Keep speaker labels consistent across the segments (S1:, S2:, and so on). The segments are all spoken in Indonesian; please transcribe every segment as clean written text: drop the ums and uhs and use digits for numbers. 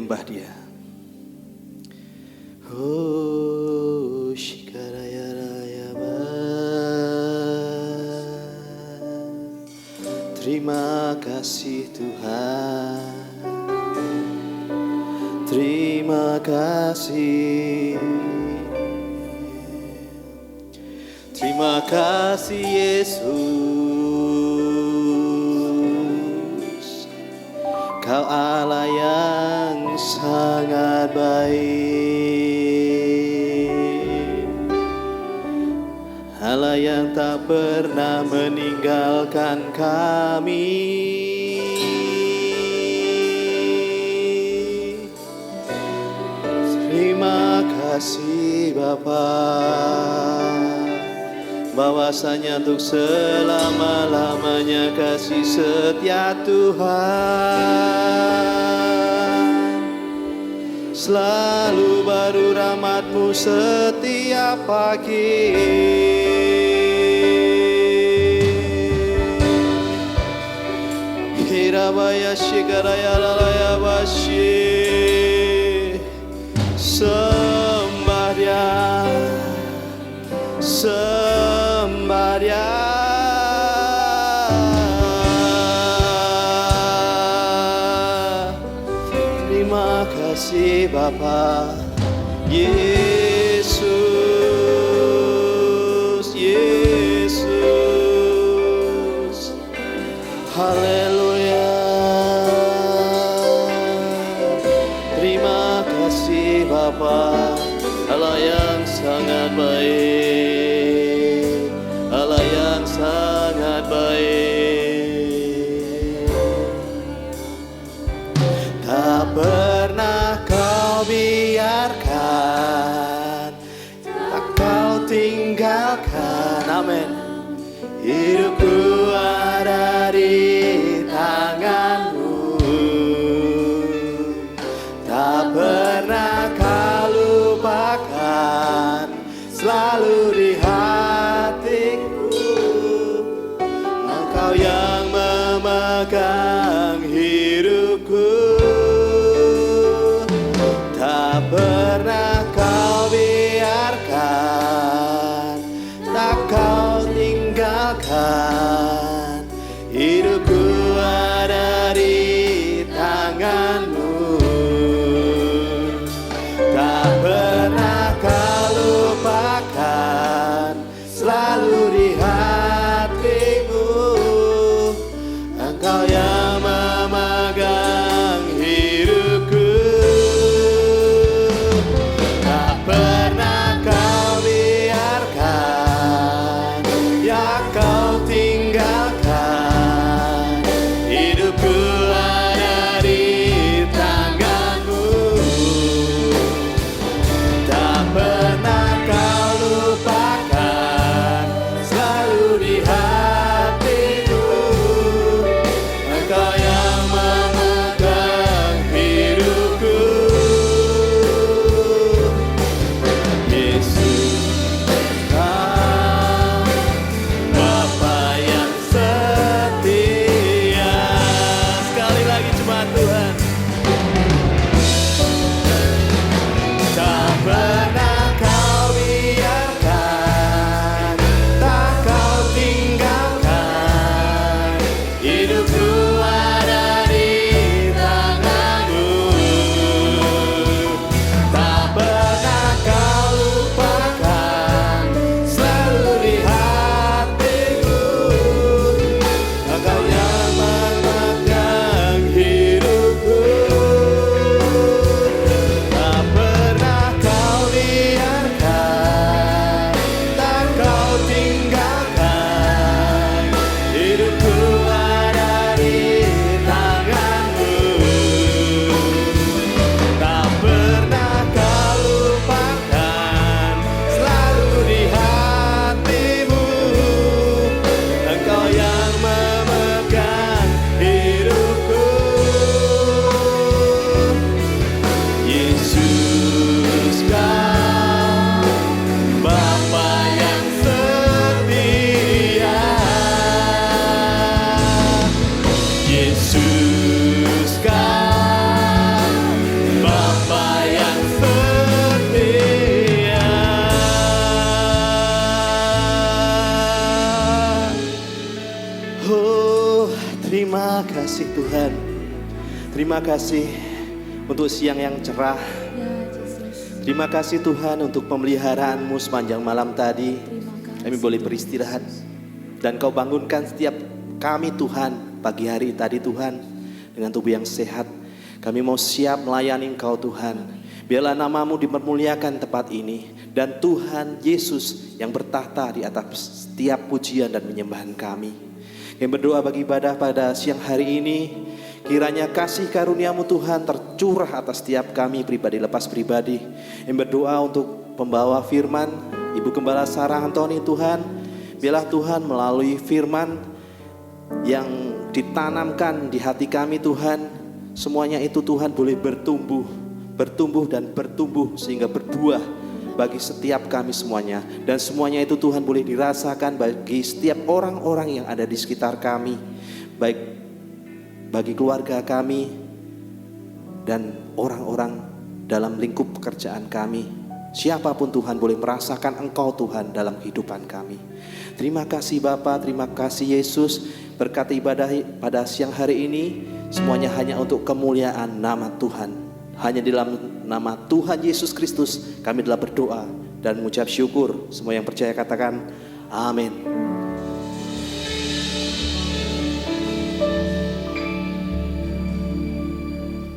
S1: menyembah Dia. Oh, shikaraya raya ba. Terima kasih Tuhan. Terima kasih. Terima kasih Yesus. Kau Allah yang sangat baik, Allah yang tak pernah meninggalkan kami. Terima kasih Bapa, bahwasanya untuk selama-lamanya kasih setia Tuhan. Selalu baru rahmat-Mu setiap pagi. Hirabaya shikaraya lalaya bashi. Sembah Dia, sembah Dia. Terima kasih Bapa Yesus, Yesus. Haleluya. Terima kasih Bapa, Allah yang sangat baik, Allah yang sangat baik. Tak pernah Kau biarkan, tak Kau tinggalkan. Amin. Hidupku ada di tangan-Mu, tak pernah Kau lupakan, selalu di hatiku. Engkau yang memegang hidupku, tak pernah Kau biarkan, tak Kau tinggalkan. Hidupku ada di tangan-Mu, tak pernah Kau lupakan, kasih Tuhan. Terima kasih untuk siang yang cerah. Terima kasih Tuhan untuk pemeliharaanmu sepanjang malam tadi. Kami boleh beristirahat dan Kau bangunkan setiap kami Tuhan pagi hari tadi Tuhan dengan tubuh yang sehat. Kami mau siap melayani Engkau Tuhan. Biarlah namamu dipermuliakan tempat ini. Dan Tuhan Yesus yang bertahta di atas setiap pujian dan penyembahan kami. Yang berdoa bagi ibadah pada siang hari ini. Kiranya kasih karuniamu Tuhan tercurah atas setiap kami pribadi lepas pribadi. Yang berdoa untuk pembawa firman Ibu Gembala Sarah Antoni Tuhan. Biarlah Tuhan melalui firman yang ditanamkan di hati kami Tuhan. Semuanya itu Tuhan boleh bertumbuh dan bertumbuh sehingga berbuah bagi setiap kami semuanya. Dan semuanya itu Tuhan boleh dirasakan bagi setiap orang-orang yang ada di sekitar kami. Baik bagi keluarga kami dan orang-orang dalam lingkup pekerjaan kami. Siapapun Tuhan boleh merasakan Engkau Tuhan dalam kehidupan kami. Terima kasih Bapa, terima kasih Yesus. Berkati ibadah pada siang hari ini semuanya hanya untuk kemuliaan nama Tuhan. Hanya di dalam nama Tuhan Yesus Kristus kami telah berdoa dan mengucap syukur. Semua yang percaya katakan amin.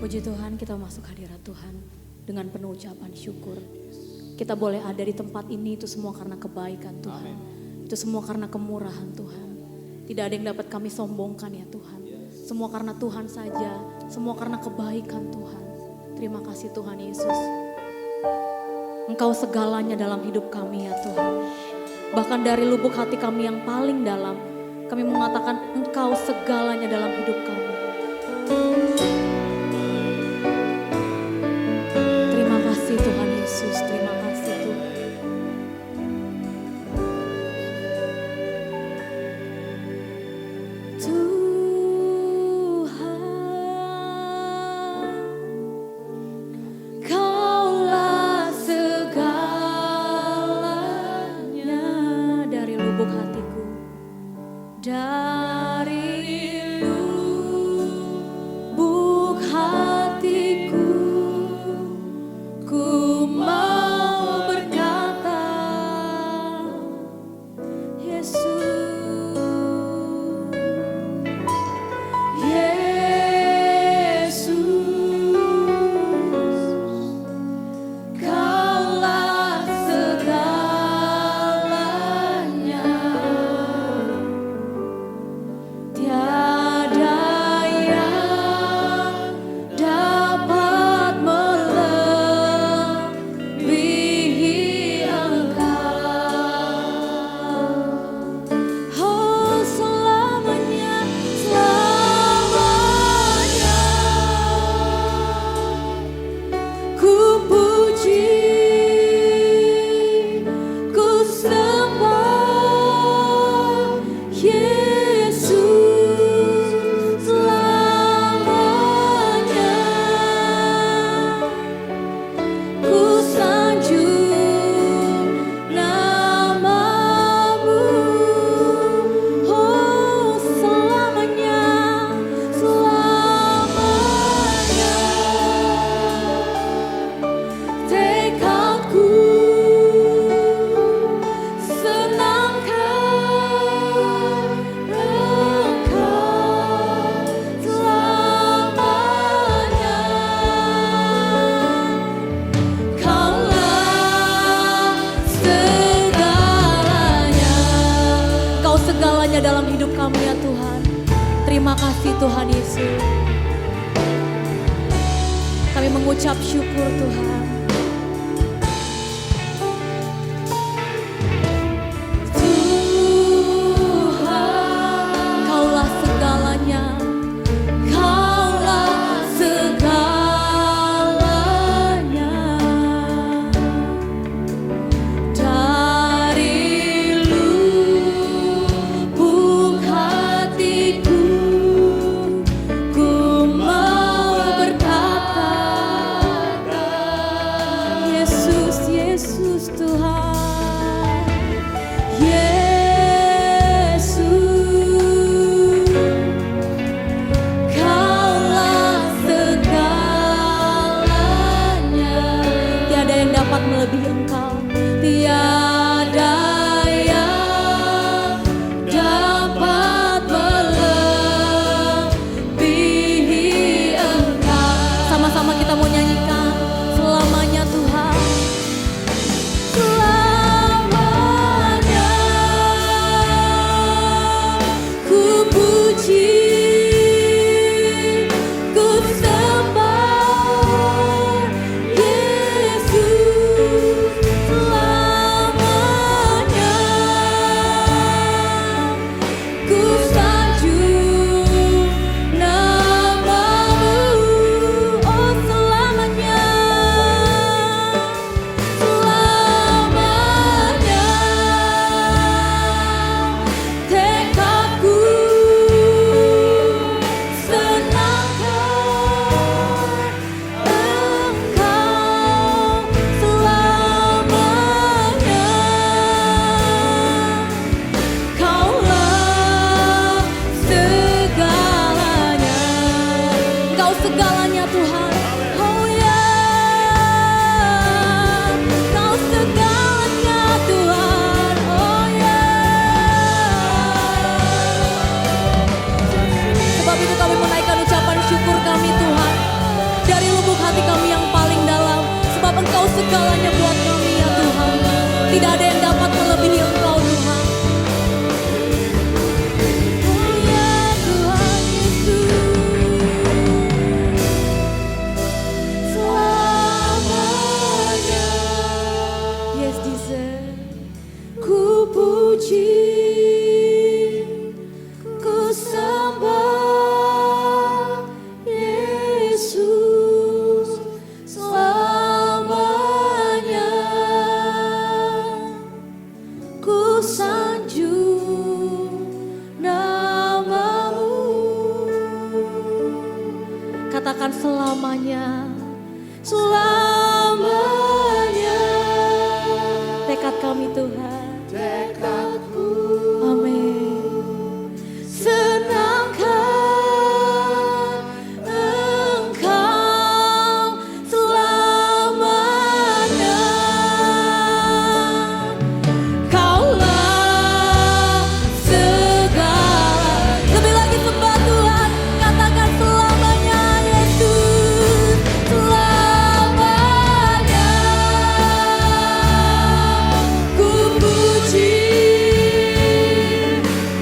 S2: Puji Tuhan, kita masuk hadirat Tuhan dengan penuh ucapan syukur. Kita boleh ada di tempat ini itu semua karena kebaikan Tuhan. Amen. Itu semua karena kemurahan Tuhan. Tidak ada yang dapat kami sombongkan ya Tuhan. Semua karena Tuhan saja, semua karena kebaikan Tuhan. Terima kasih Tuhan Yesus. Engkau segalanya dalam hidup kami ya Tuhan. Bahkan dari lubuk hati kami yang paling dalam, kami mengatakan Engkau segalanya dalam hidup kami. Terima kasih Tuhan Yesus, terima kasih Tuhan. Dalam hidup kami ya Tuhan. Terima kasih Tuhan Yesus. Kami mengucap syukur Tuhan. Tuhan, Kaulah segalanya. Kaulah segalanya. Yesus, Tidak ada yang dapat melebihi Engkau Tuhan. Oh ya Tuhan Yesus, selamanya. Yes Jesus, ku puji, ku sembah Yesus selamanya. Ku sanjung namamu. Katakan selamanya, selamanya. Tekad kami Tuhan, tekadku. Amin. Senangkan Engkau selamanya. Kaulah segala. Lebih lagi sembah Tuhan, katakan selamanya Yesus, selamanya. Ku puji,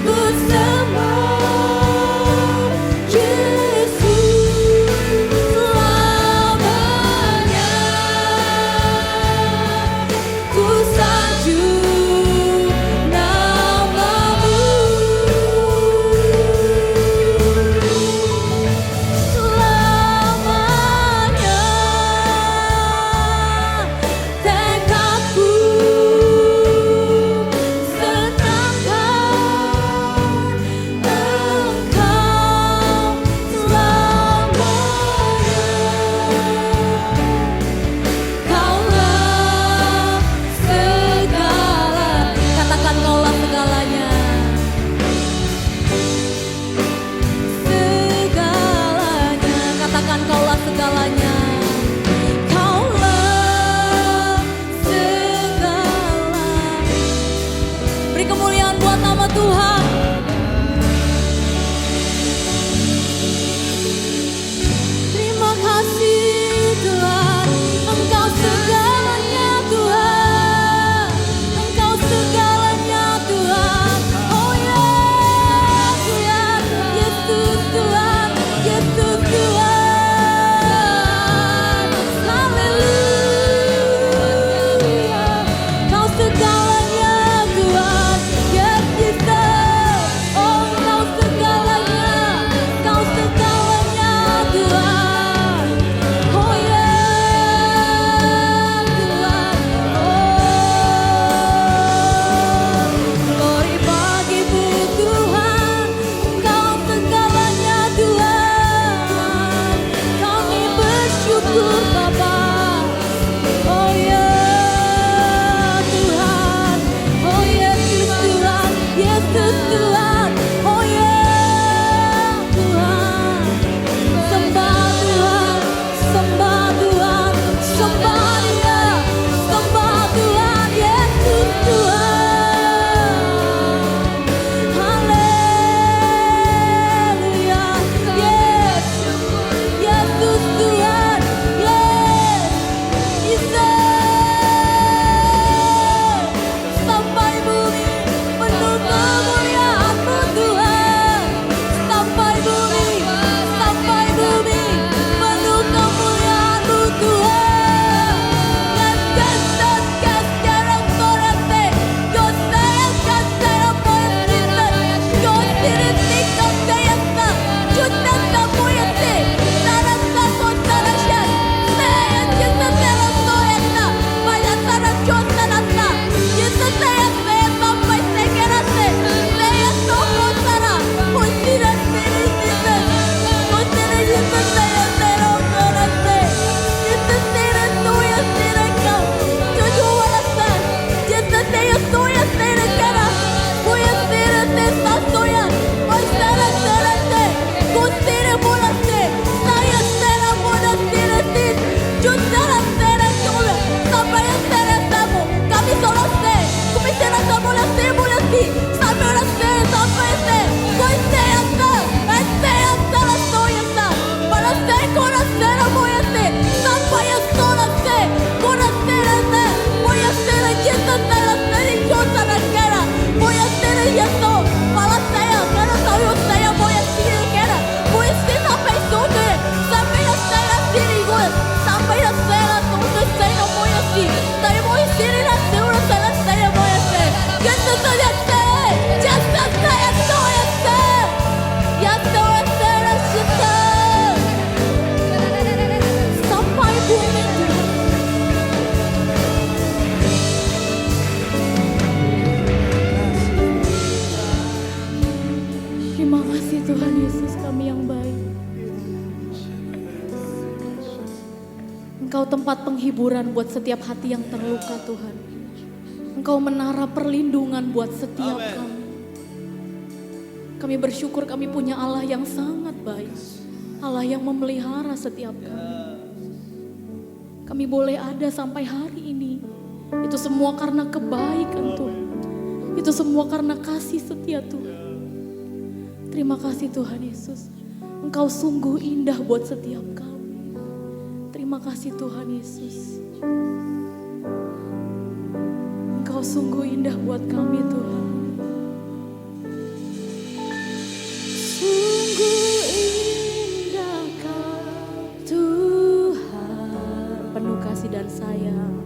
S2: ku sembah Yesus selamanya. Ku sanjung namamu selamanya. Tekadku senangkan Engkau selamanya. Kaulah segala. Katakan kaulah segalanya. Segalanya. Katakan kaulah segalanya. Kaulah segala. Beri kemuliaan buat nama Tuhan. Terima kasih Tuhan, Engkau segalanya Tuhan, Engkau segalanya Tuhan. Oh yes Tuhan, Yesus Tuhan, Yesus Tuhan. Haleluya, Kau segalanya Tuhan, yes Jesus. tempat penghiburan buat setiap hati yang terluka Tuhan. Engkau menara perlindungan buat setiap kami. Kami bersyukur kami punya Allah yang sangat baik. Allah yang memelihara setiap kami. Kami boleh ada sampai hari ini. Itu semua karena kebaikan Tuhan. Itu semua karena kasih setia Tuhan. Terima kasih Tuhan Yesus. Engkau sungguh indah buat setiap kami. Terima kasih Tuhan Yesus. Engkau sungguh indah buat kami Tuhan. Sungguh indah Kau Tuhan. Penuh kasih dan sayang.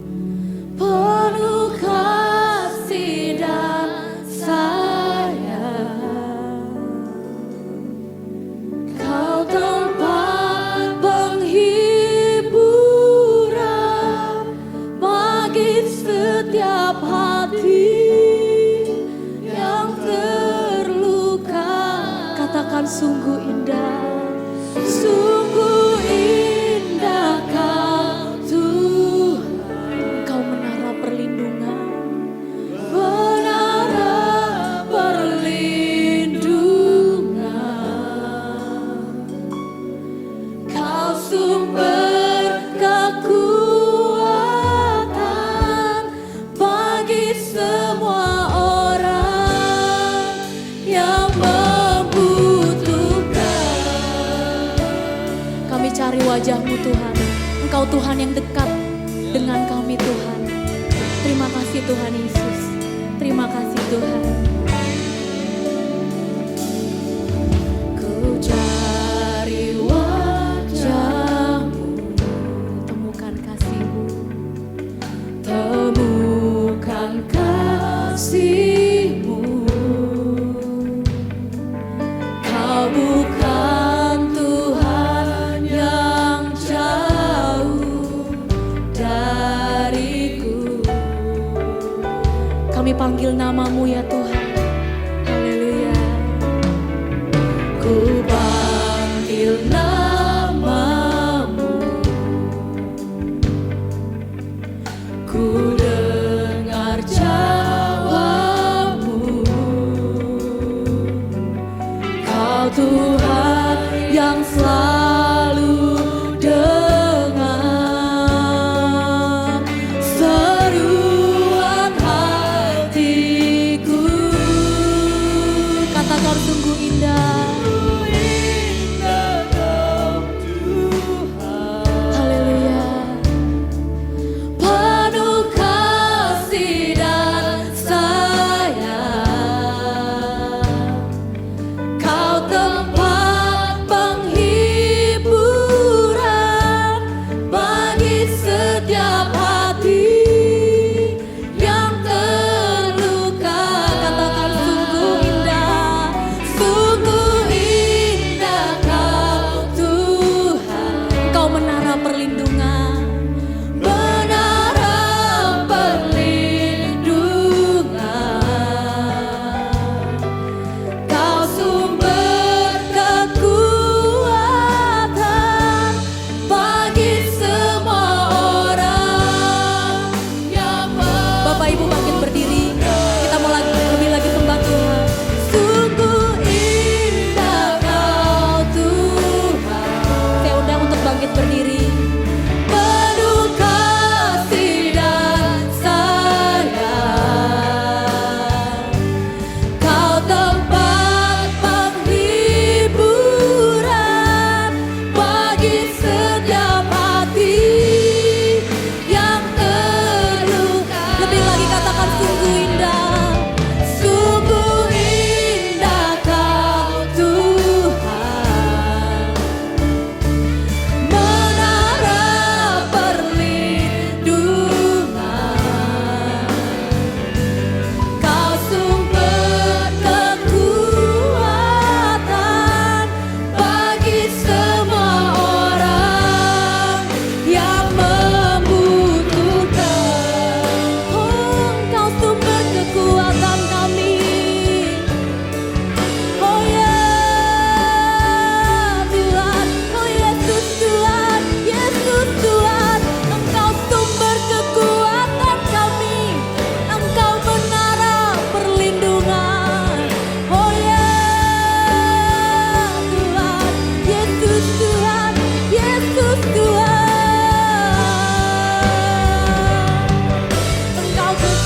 S2: Penuh kasih dan sayang. Kau tempat penghiburan bagi setiap hati yang terluka. Katakan sungguh indah, sungguh indah Kau Tuhan. Kau menara perlindungan, menara perlindungan. Kau sumber kekuatan bagi semua orang yang membutuhkan. Kami cari wajah-Mu Tuhan. Engkau Tuhan yang dekat dengan kami Tuhan. Terima kasih Tuhan Yesus. Terima kasih Tuhan. Ku cari wajah-Mu, temukan kasih-Mu, temukan kasih-Mu. Kau bukan Tuhan yang jauh dariku. Kami panggil nama-Mu ya Tuhan. Haleluya. Ku panggil nama-Mu. Ku dengar jawab-Mu. Kau Tuhan yang selalu dengar seruan hatiku. Katakan sungguh indah.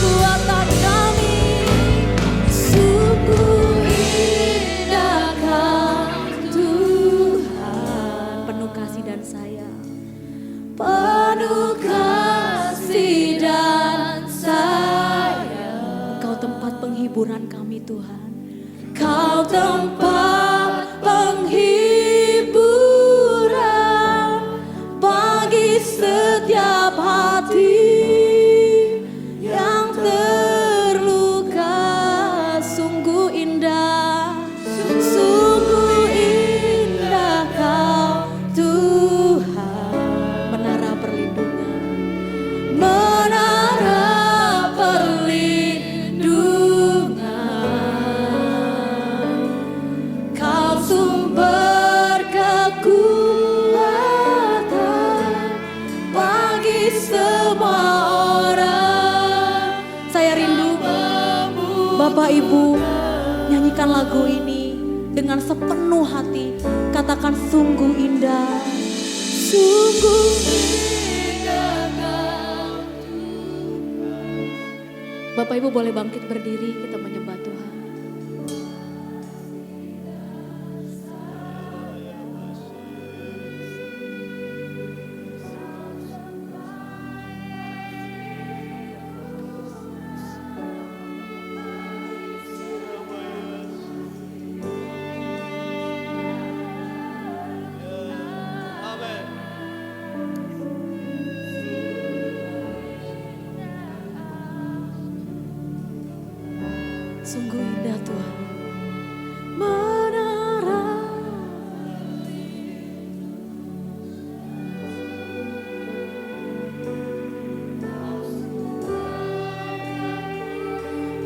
S2: kekuatan kami. Sungguh indah Kau Tuhan. Penuh kasih dan sayang. Penuh kasih dan sayang. Kau tempat penghiburan kami Tuhan. Kau tempat penghiburan bagi setiap hati yang terluka. Sungguh indah Kau Tuhan. Menara perlindungan, menara perlindungan. Kau sumber kekuatan bagi semua orang. Saya rindu Bapak Ibu nyanyikan lagu ini dengan sepenuh hati. Katakan sungguh indah. Sungguh indah Kau. Bapak Ibu boleh bangkit berdiri, kita menyembah Tuhan. Sungguh indah Tuhan. Menara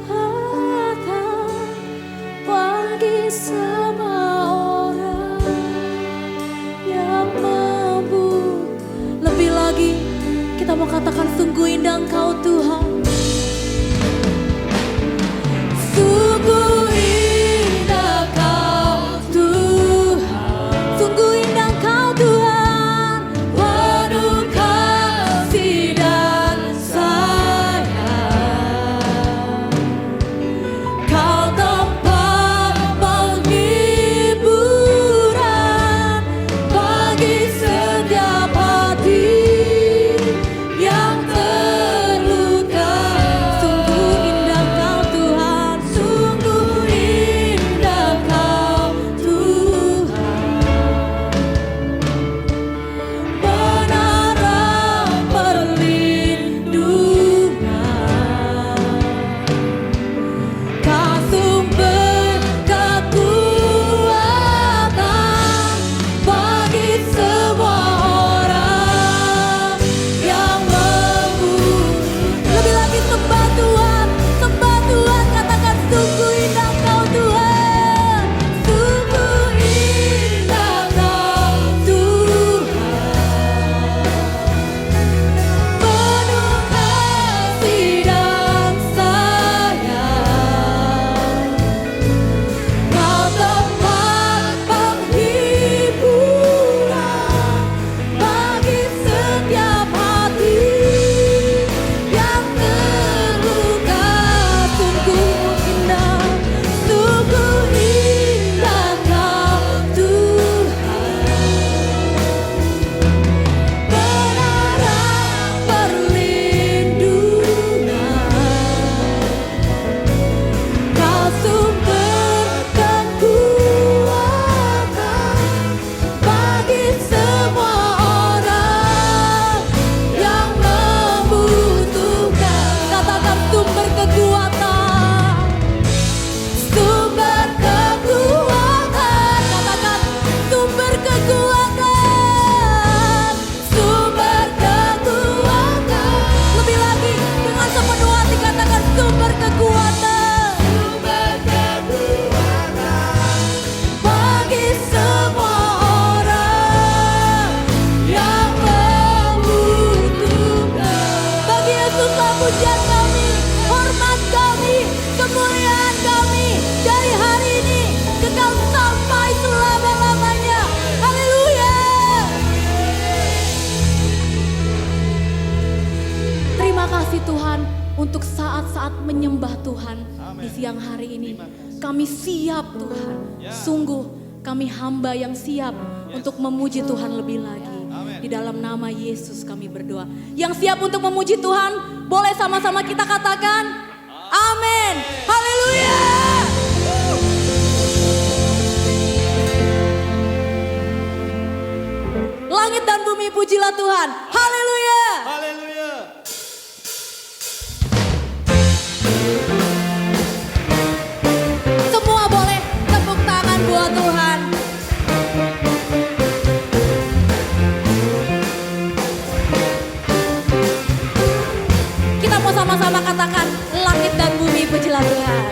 S2: harta bagi semua orang yang membutuhkan. Lebih lagi kita mau katakan sungguh indah Engkau Tuhan. Sungguh indah Kau Tuhan. Sungguh indah Kau Tuhan. Penuh kasih dan sayang. Kau tempat penghiburan bagi setiap hati yang terluka. Sungguh indah Kau Tuhan. Sungguh indah Kau Tuhan. Menara perlindungan. Kau sumber kekuatan bagi semua orang yang membutuhkan. Lebih lagi sembah Tuhan, katakan sungguh indah Kau Tuhan. Sungguh indah Kau Tuhan. Penuh kasih dan sayang. Kau tempat penghiburan bagi setiap hati yang terluka. Sungguh indah Kau Tuhan. Menara perlindungan. Kau sumber kekuatan bagi semua orang yang membutuhkan. Katakan sumber kekuatan. Sumber kekuatan. Katakan sumber kekuatan. Sumber kekuatan. Lebih lagi dengan sepenuh hati katakan sumber kekuatan. Sumber kekuatan bagi semua orang yang membutuhkan. Bagi Yesuslah pujian kami, hormat kami, kemuliaan kami dari hari ini kekal sampai selama-lamanya. Haleluya. Terima kasih Tuhan. untuk saat-saat menyembah Tuhan di siang hari ini. Kami siap Tuhan, sungguh kami hamba yang siap untuk memuji Tuhan lebih lagi. Di dalam nama Yesus kami berdoa. Yang siap untuk memuji Tuhan, boleh sama-sama kita katakan amin. Haleluya. Langit dan bumi pujilah Tuhan. Haleluya.
S1: Haleluya.
S2: Semua boleh tepuk tangan buat Tuhan. Kita mau sama-sama katakan langit dan bumi pujilah Tuhan.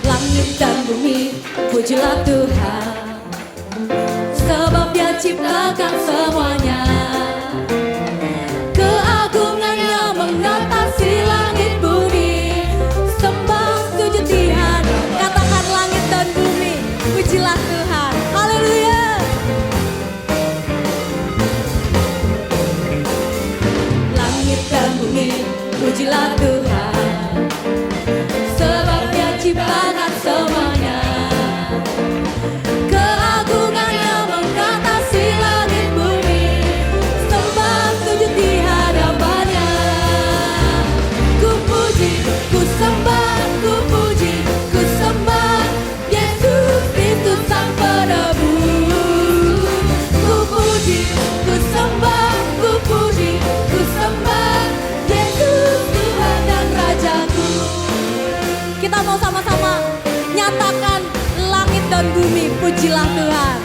S2: Langit dan bumi pujilah Tuhan, sebab Dia ciptakan semuanya. Keagungannya mengatasi langit bumi, sembah sujud di hadapan. Katakan langit dan bumi pujilah Tuhan. Haleluya. Langit dan bumi pujilah Tuhan, sebab Dia ciptakan semuanya. Keagungannya mengatasi langit bumi, sembah sujud di hadapannya. Ku puji, ku sembah, ku puji, ku sembah Yesus Kristus Sang Penebus. Ku puji, ku sembah, ku puji, ku sembah Yesus Tuhan dan Rajaku. Kita mau sama-sama nyatakan langit dan bumi pujilah Tuhan.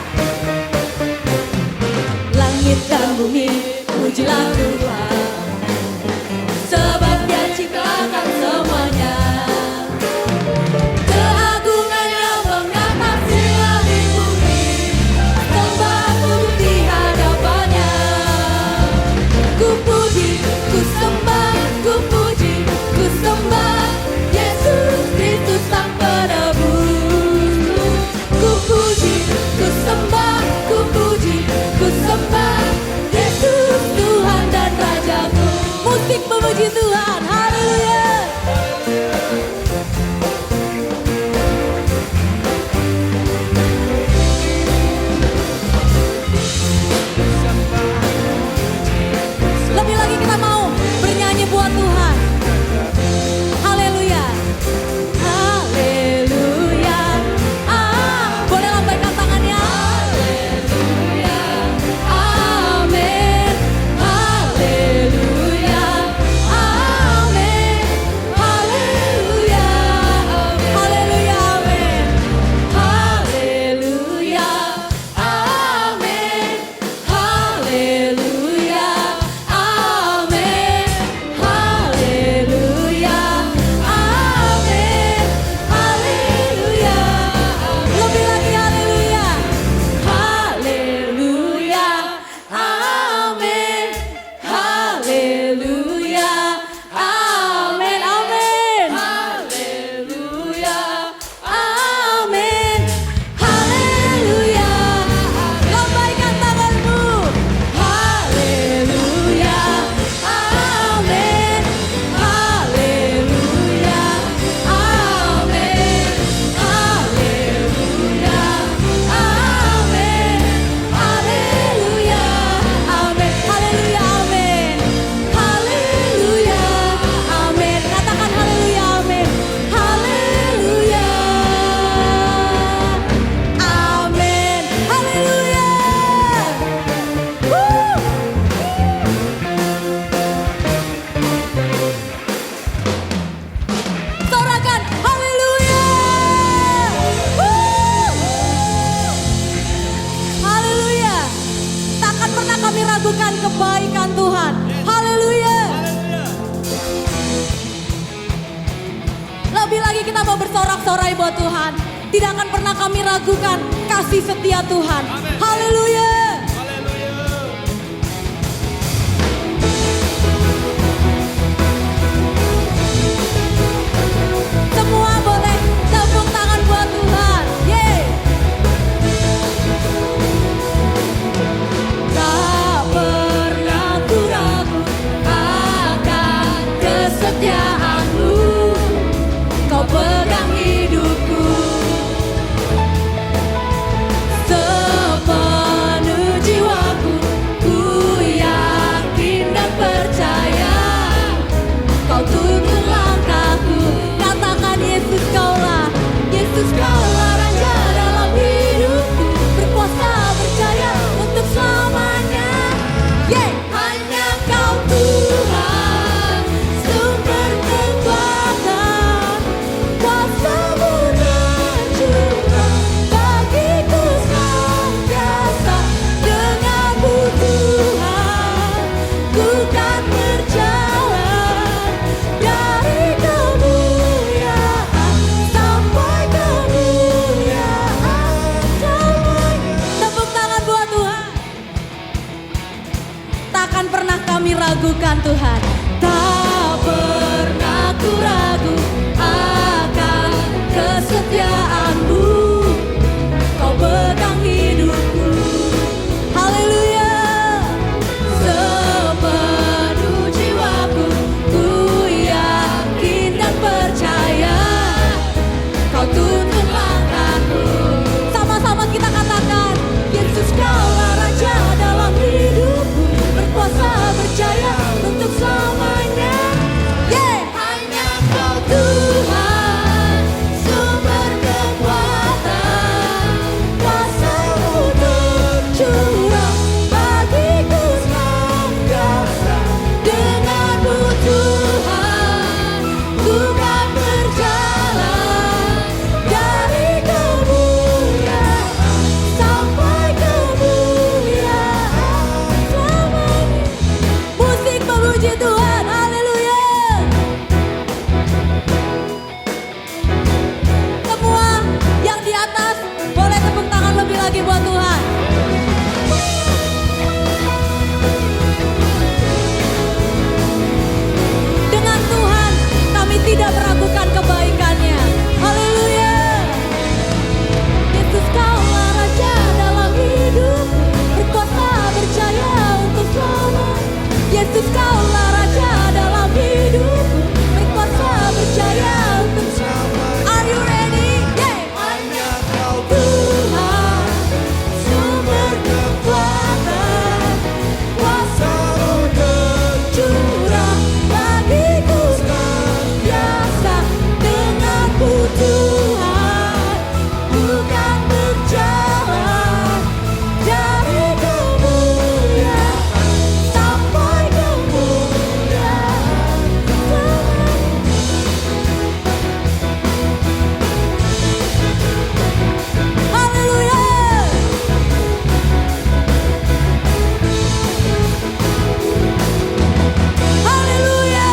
S2: Langit dan bumi pujilah Tuhan, sebab Dia ciptakan semuanya. Keagungannya mengatasi langit bumi, sembah sujud di hadapannya. Ku puji, ku sembah, ku puji, ku sembah Yesus Kristus Sang Penebus. Ku puji, ku sembah, ku puji, ku sembah Yesus Tuhan dan Rajaku. Musik memuji Tuhan, haleluya. Lebih lagi kita mau bernyanyi buat Tuhan. Haleluya. Haleluya. Boleh lambaikan tangannya. Haleluya. Amin. Haleluya. Amin. Haleluya. Haleluya. Amin. Haleluya. Amin. Haleluya. Amin. Haleluya. Amin. Haleluya. Lebih lagi haleluya. Haleluya. Amin. Haleluya. Amin. Amin. Haleluya. Amin. Haleluya. Lambaikan tanganmu. Haleluya. Amin. Haleluya. Amin. Haleluya. Amin. Haleluya. Amin. Haleluya. Amin. Haleluya. Amin. Katakan haleluya. Amin. Haleluya. Amin. Haleluya. Woo! Sorakan haleluya. Woo! Haleluya. Takkan pernah kami ragukan kebaikan Tuhan. Haleluya. Lebih lagi kita mau bersorak-sorai buat Tuhan. Tidak akan pernah kami ragukan kasih setia Tuhan. Haleluya. Semua boleh tepuk tangan buat Tuhan. Yeay. ragukan Tuhan, tak pernah ku ragu akan kesetiaan-Mu. Kau pegang hidupku, haleluya. Sepenuh jiwaku ku yakin dan percaya, Kau tuntun langkahku. Sama-sama kita katakan, Yesus Kaulah Raja dalam hidupku, berkuasa berjaya untuk selamanya. Hanya Kau Tuhan, sumber kekuatan, kuasa-Mu tercurah bagiku senantiasa. Denganmu Tuhan, ku kan berjalan dari kemuliaan sampai kemuliaan selamanya. Musik memuji Tuhan, haleluya. Semua yang di atas boleh tepuk tangan lebih lagi buat Tuhan. Dengan Tuhan kami tidak meragukan kebaikannya. Haleluya. Yesus Kaulah Raja dalam hidup, berkuasa berjaya untuk selamanya. Yesus Kaulah Raja dalam hidup, berkuasa berjaya untuk selamanya. Are you ready? Hanya Kau Tuhan, sumber kekuatan, kuasa-Mu tercurah bagiku senantiasa. Denganmu Tuhan, bukan berjalan dari kemuliaan sampai kemuliaan selamanya. Haleluya. Haleluya.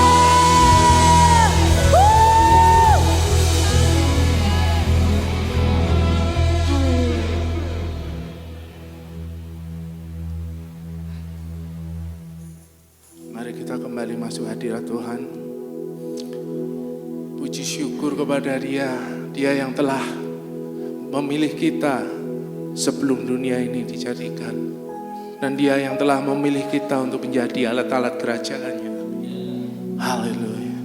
S3: Mari kita kembali masuk hadirat Tuhan. Puji syukur kepada Dia, Dia yang telah memilih kita sebelum dunia ini dijadikan. Dan Dia yang telah memilih kita untuk menjadi alat-alat kerajaan-Nya. Haleluya.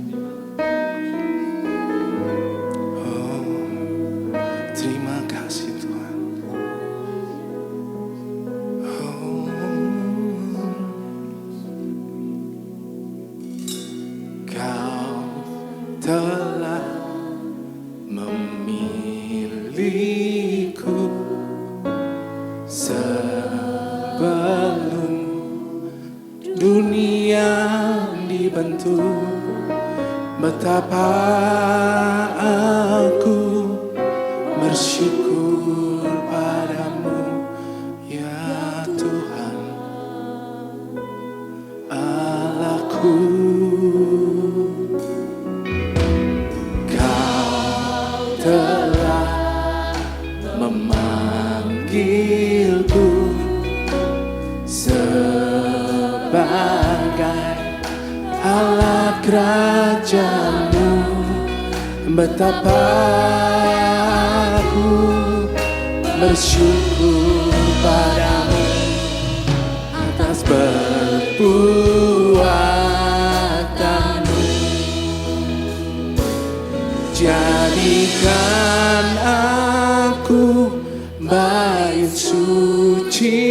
S3: Oh, terima kasih Tuhan. Oh, Kau telah memilihku sebelum dunia dibentuk. Betapa aku bersyukur padamu, ya Tuhan Allahku. Kau telah memanggilku sebagai alat kerajaan-Mu. Betapa aku bersyukur padamu atas perbuatan-Mu. Jadikan aku bait suci-Mu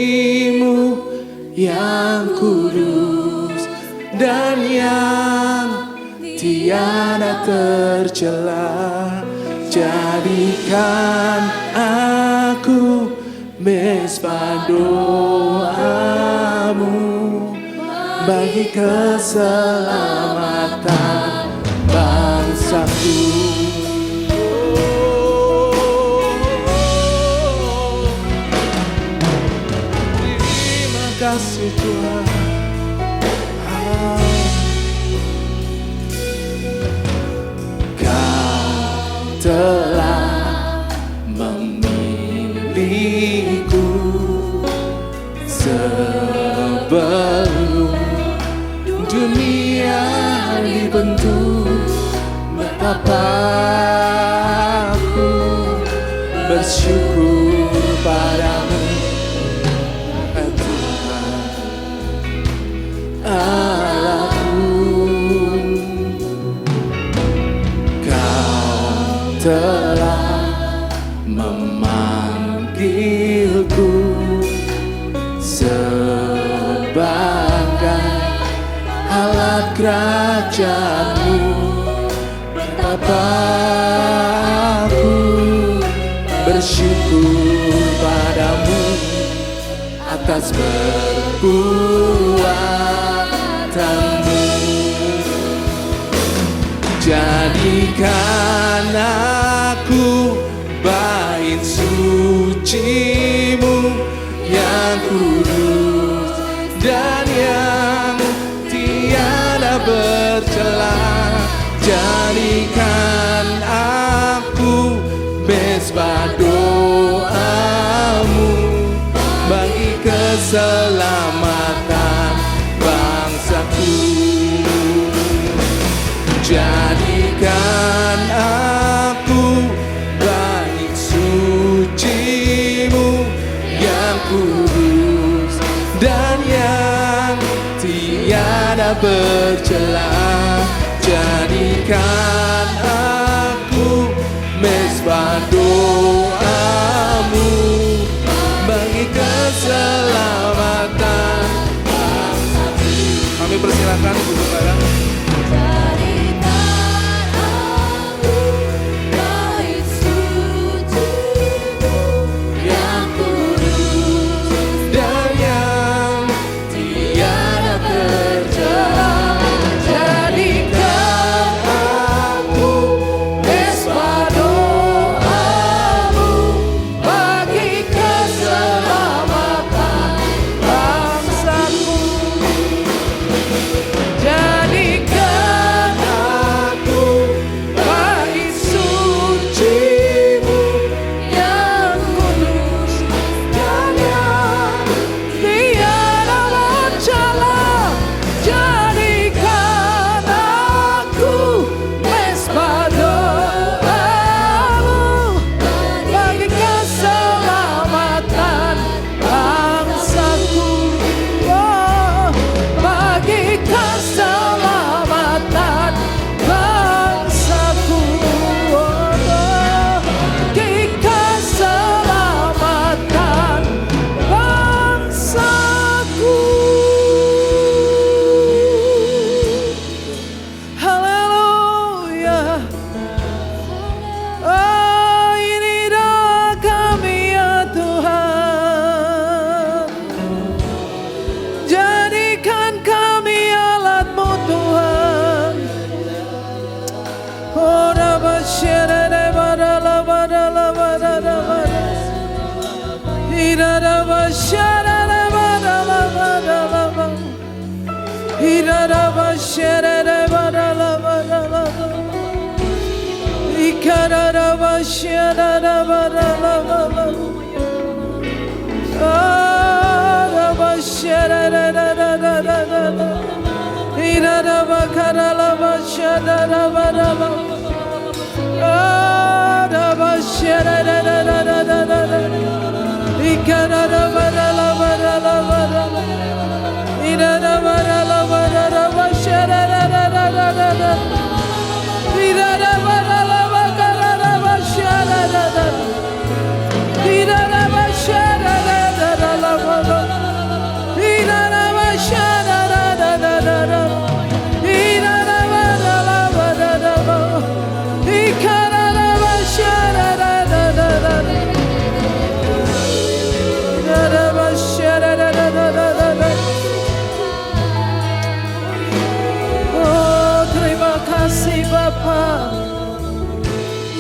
S3: yang kudus dan yang tiada tercela. Jadikan aku mesbah doa-Mu bagi keselamatan bangsaku. Terima kasih Tuhan. Kau telah memilihku sebelum Bapa-Ku, bersyukur padamu, Tuhan Allahku. Kau telah memanggilku sebagai alat kerajaan-Mu. Betapa aku bersyukur padamu atas perbuatan-Mu. Jadikan aku bait suci-Mu yang kudus dan yang tiada bercela. Jadikan aku mesbah doa-Mu bagi keselamatan bangsaku. Jadikan aku bait suci-Mu yang kudus dan yang tiada bercela. Jadikan aku mesbah doa-Mu bagi keselamatan bangsaku. Kami persilakan duduk bareng.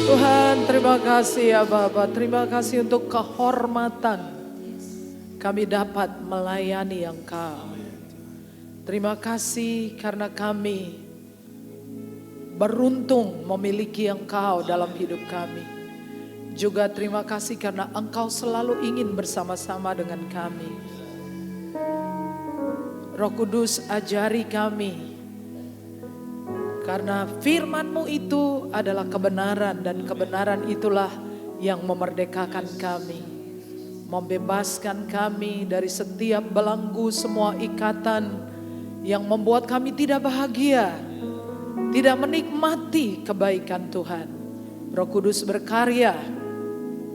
S4: Tuhan, terima kasih ya Bapa. Terima kasih untuk kehormatan kami dapat melayani Engkau. Terima kasih karena kami beruntung memiliki Engkau dalam hidup kami. Juga terima kasih karena Engkau selalu ingin bersama-sama dengan kami. Roh Kudus, ajari kami Karena firman-Mu itu adalah kebenaran dan kebenaran itulah yang memerdekakan kami. Membebaskan kami dari setiap belenggu, semua ikatan yang membuat kami tidak bahagia, tidak menikmati kebaikan Tuhan. Roh Kudus berkarya,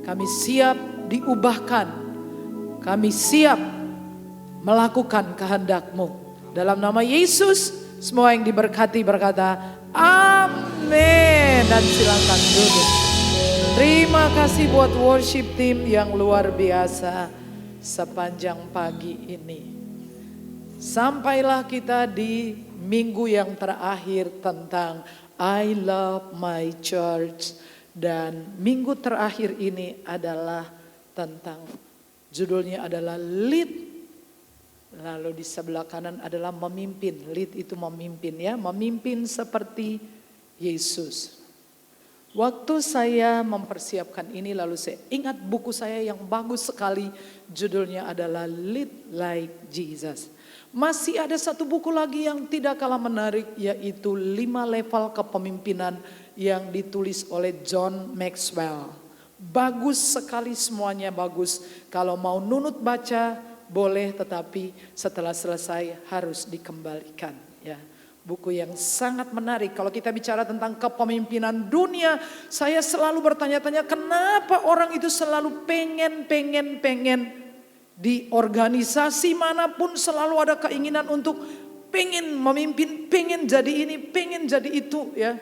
S4: kami siap diubahkan, kami siap melakukan kehendak-Mu. Dalam nama Yesus, semua yang diberkati berkata, amin. Dan silakan duduk. Terima kasih buat worship team yang luar biasa sepanjang pagi ini. Sampailah kita di minggu yang terakhir tentang I love my church. Dan minggu terakhir ini adalah tentang, judulnya adalah lead. Lalu di sebelah kanan adalah memimpin. Lead itu memimpin ya, memimpin seperti Yesus. Waktu saya mempersiapkan ini lalu saya ingat buku saya yang bagus sekali, judulnya adalah Lead Like Jesus. Masih ada satu buku lagi yang tidak kalah menarik, yaitu 5 level kepemimpinan yang ditulis oleh John Maxwell. Bagus sekali, semuanya bagus. Kalau mau nunut baca boleh, tetapi setelah selesai harus dikembalikan ya. Buku yang sangat menarik. Kalau kita bicara tentang kepemimpinan dunia, saya selalu bertanya-tanya kenapa orang itu selalu pengen di organisasi manapun selalu ada keinginan untuk pengen memimpin, pengen jadi ini, pengen jadi itu ya.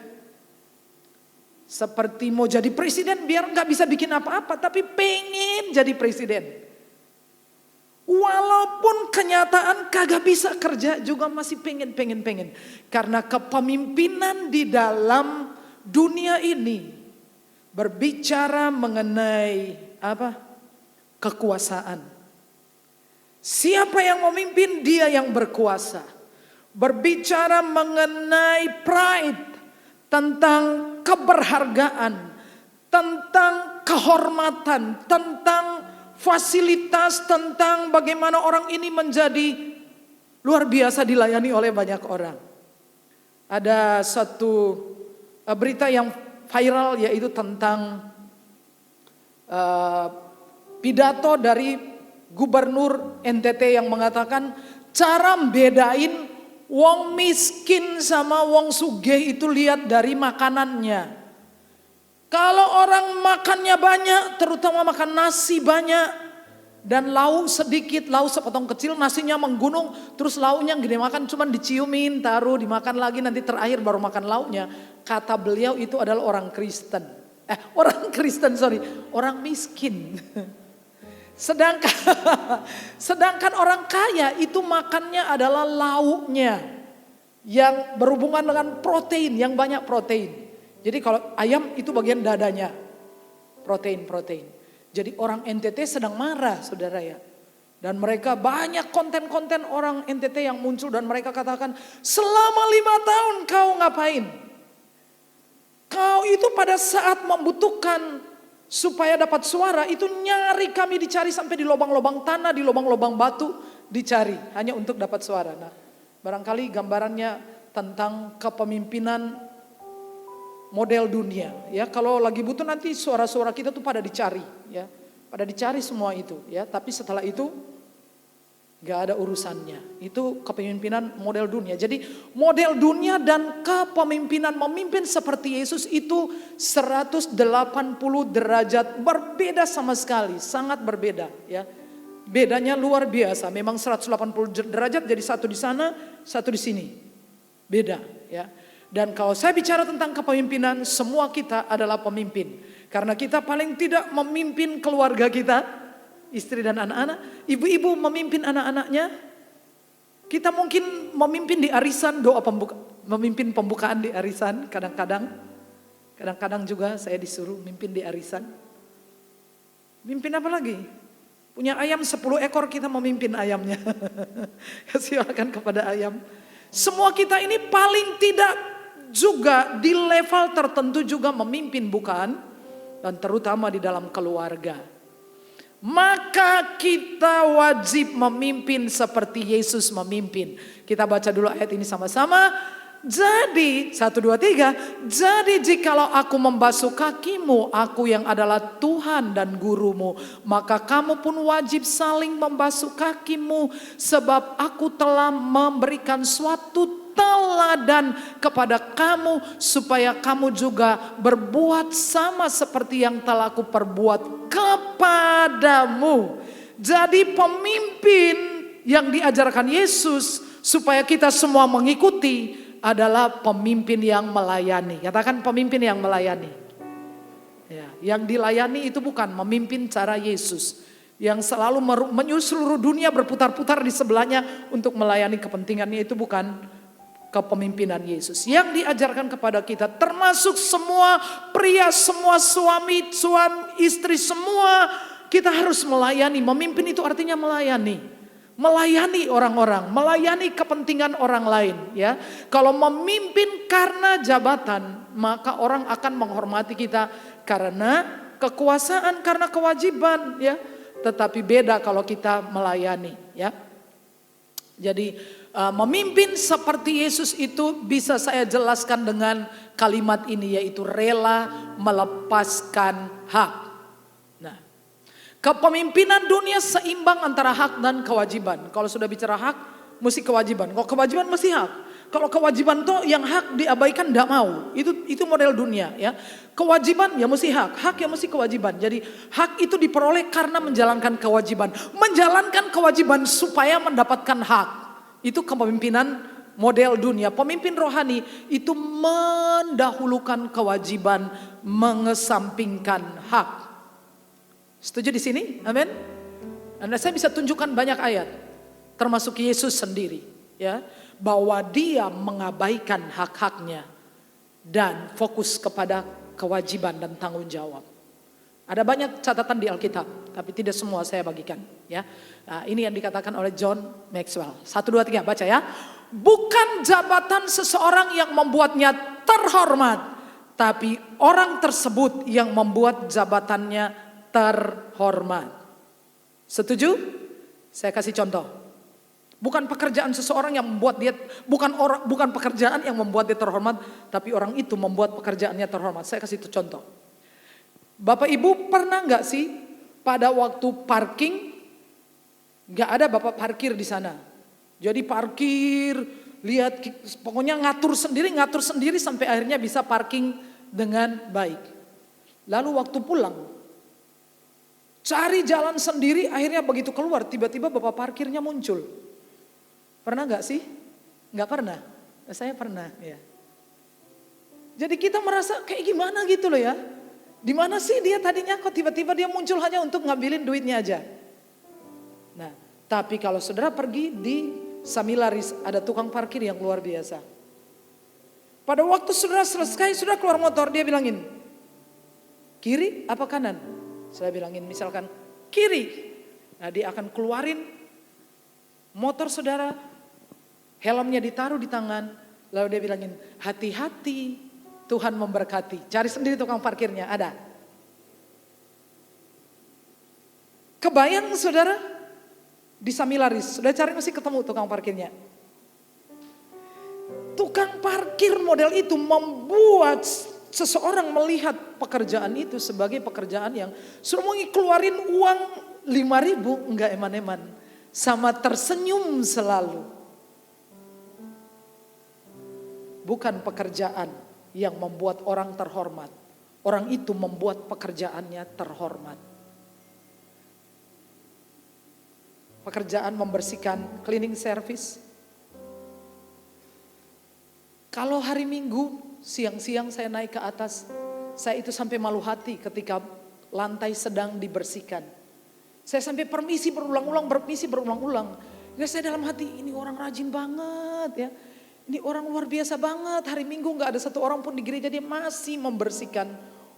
S4: Seperti mau jadi presiden biar nggak bisa bikin apa-apa, tapi pengen jadi presiden. Walaupun kenyataan kagak bisa kerja juga masih pengen. Karena kepemimpinan di dalam dunia ini berbicara mengenai apa? Kekuasaan. Siapa yang memimpin, dia yang berkuasa. Berbicara mengenai pride, tentang keberhargaan, tentang kehormatan, tentang fasilitas, tentang bagaimana orang ini menjadi luar biasa dilayani oleh banyak orang. Ada satu berita yang viral, yaitu tentang pidato dari Gubernur NTT yang mengatakan cara bedain wong miskin sama wong sugih itu lihat dari makanannya. Kalau orang makannya banyak, terutama makan nasi banyak dan lauk sedikit, lauk sepotong kecil, nasinya menggunung, terus lauknya gede makan cuman diciumin, taruh dimakan lagi, nanti terakhir baru makan lauknya. Kata beliau itu adalah orang Kristen. Orang miskin. Sedangkan orang kaya itu makannya adalah lauknya yang berhubungan dengan protein, yang banyak protein. Jadi kalau ayam itu bagian dadanya, protein. Jadi orang NTT sedang marah, saudara ya. Dan mereka banyak konten-konten orang NTT yang muncul dan mereka katakan, selama 5 tahun kau ngapain? Kau itu pada saat membutuhkan supaya dapat suara itu nyari kami, dicari sampai di lubang-lubang tanah, di lubang-lubang batu dicari hanya untuk dapat suara. Nah, barangkali gambarannya tentang kepemimpinan model dunia ya. Kalau lagi butuh nanti suara-suara kita tuh pada dicari ya, pada dicari semua itu ya. Tapi setelah itu nggak ada urusannya. Itu kepemimpinan model dunia. Jadi model dunia dan kepemimpinan memimpin seperti Yesus itu 180 derajat berbeda sama sekali, sangat berbeda ya. Bedanya luar biasa. Memang 180 derajat, jadi satu di sana, satu di sini. Beda ya. Dan kalau saya bicara tentang kepemimpinan, semua kita adalah pemimpin. Karena kita paling tidak memimpin keluarga kita, istri dan anak-anak. Ibu-ibu memimpin anak-anaknya. Kita mungkin memimpin di arisan, memimpin pembukaan di arisan kadang-kadang. Kadang-kadang juga saya disuruh mimpin di arisan. Mimpin apa lagi? Punya ayam 10 ekor, kita memimpin ayamnya. Silakan kepada ayam. Semua kita ini paling tidak juga di level tertentu juga memimpin, bukan? Dan terutama di dalam keluarga. Maka kita wajib memimpin seperti Yesus memimpin. Kita baca dulu ayat ini sama-sama. Jadi 1, 2, 3. Jadi jikalau aku membasuh kakimu, aku yang adalah Tuhan dan gurumu, maka kamu pun wajib saling membasuh kakimu. Sebab aku telah memberikan suatu teladan kepada kamu, supaya kamu juga berbuat sama seperti yang telah aku perbuat kepadamu. Jadi pemimpin yang diajarkan Yesus supaya kita semua mengikuti adalah pemimpin yang melayani. Katakan pemimpin yang melayani. Ya, yang dilayani itu bukan memimpin cara Yesus, yang selalu menyuruh seluruh dunia berputar-putar di sebelahnya untuk melayani kepentingannya, itu bukan kepemimpinan Yesus. Yang diajarkan kepada kita termasuk semua pria, semua suami, istri, semua kita harus melayani. Memimpin itu artinya melayani. Melayani orang-orang, melayani kepentingan orang lain, ya. Kalau memimpin karena jabatan, maka orang akan menghormati kita karena kekuasaan, karena kewajiban, ya. Tetapi beda kalau kita melayani, ya. Jadi memimpin seperti Yesus itu bisa saya jelaskan dengan kalimat ini, yaitu rela melepaskan hak. Kepemimpinan dunia seimbang antara hak dan kewajiban. Kalau sudah bicara hak, mesti kewajiban. Kalau kewajiban mesti hak. Kalau kewajiban tuh yang hak diabaikan tidak mau. Itu model dunia, ya. Kewajiban ya mesti hak ya mesti kewajiban. Jadi hak itu diperoleh karena menjalankan kewajiban. Menjalankan kewajiban supaya mendapatkan hak. Itu kepemimpinan model dunia. Pemimpin rohani itu mendahulukan kewajiban, mengesampingkan hak. Setuju di sini? Amin. Dan saya bisa tunjukkan banyak ayat, termasuk Yesus sendiri, ya, bahwa dia mengabaikan hak-haknya dan fokus kepada kewajiban dan tanggung jawab. Ada banyak catatan di Alkitab, tapi tidak semua saya bagikan, ya. Nah, ini yang dikatakan oleh John Maxwell. 1, 2, 3 baca ya. Bukan jabatan seseorang yang membuatnya terhormat, tapi orang tersebut yang membuat jabatannya terhormat. Setuju? Saya kasih contoh. Bukan pekerjaan seseorang yang membuat dia, bukan pekerjaan yang membuat dia terhormat, tapi orang itu membuat pekerjaannya terhormat. Saya kasih itu contoh. Bapak Ibu pernah nggak sih pada waktu parking nggak ada bapak parkir di sana? Jadi parkir, lihat, pokoknya ngatur sendiri sampai akhirnya bisa parking dengan baik. Lalu waktu pulang, cari jalan sendiri, akhirnya begitu keluar tiba-tiba bapak parkirnya muncul. Pernah gak sih? Gak pernah. Saya pernah, ya. Jadi kita merasa kayak gimana gitu loh, ya. Di mana sih dia tadinya, kok tiba-tiba dia muncul hanya untuk ngambilin duitnya aja. Nah, tapi kalau saudara pergi di Samilaris, ada tukang parkir yang luar biasa. Pada waktu saudara selesai, saudara keluar motor, dia bilangin, kiri apa kanan? Saya bilangin misalkan kiri. Nah, dia akan keluarin motor saudara, helmnya ditaruh di tangan, lalu dia bilangin hati-hati, Tuhan memberkati. Cari sendiri tukang parkirnya, ada. Kebayang saudara di Samilaris, sudah cari mesti ketemu tukang parkirnya. Tukang parkir model itu membuat seseorang melihat pekerjaan itu sebagai pekerjaan yang suruh ngeluarin uang 5.000, enggak eman-eman, sama tersenyum selalu. Bukan pekerjaan yang membuat orang terhormat. Orang itu membuat pekerjaannya terhormat. Pekerjaan membersihkan, cleaning service. Kalau hari Minggu siang-siang saya naik ke atas, saya itu sampai malu hati ketika lantai sedang dibersihkan. Saya sampai permisi berulang-ulang. Ya, saya dalam hati, ini orang rajin banget ya. Ini orang luar biasa banget, hari Minggu gak ada satu orang pun di gereja dia masih membersihkan.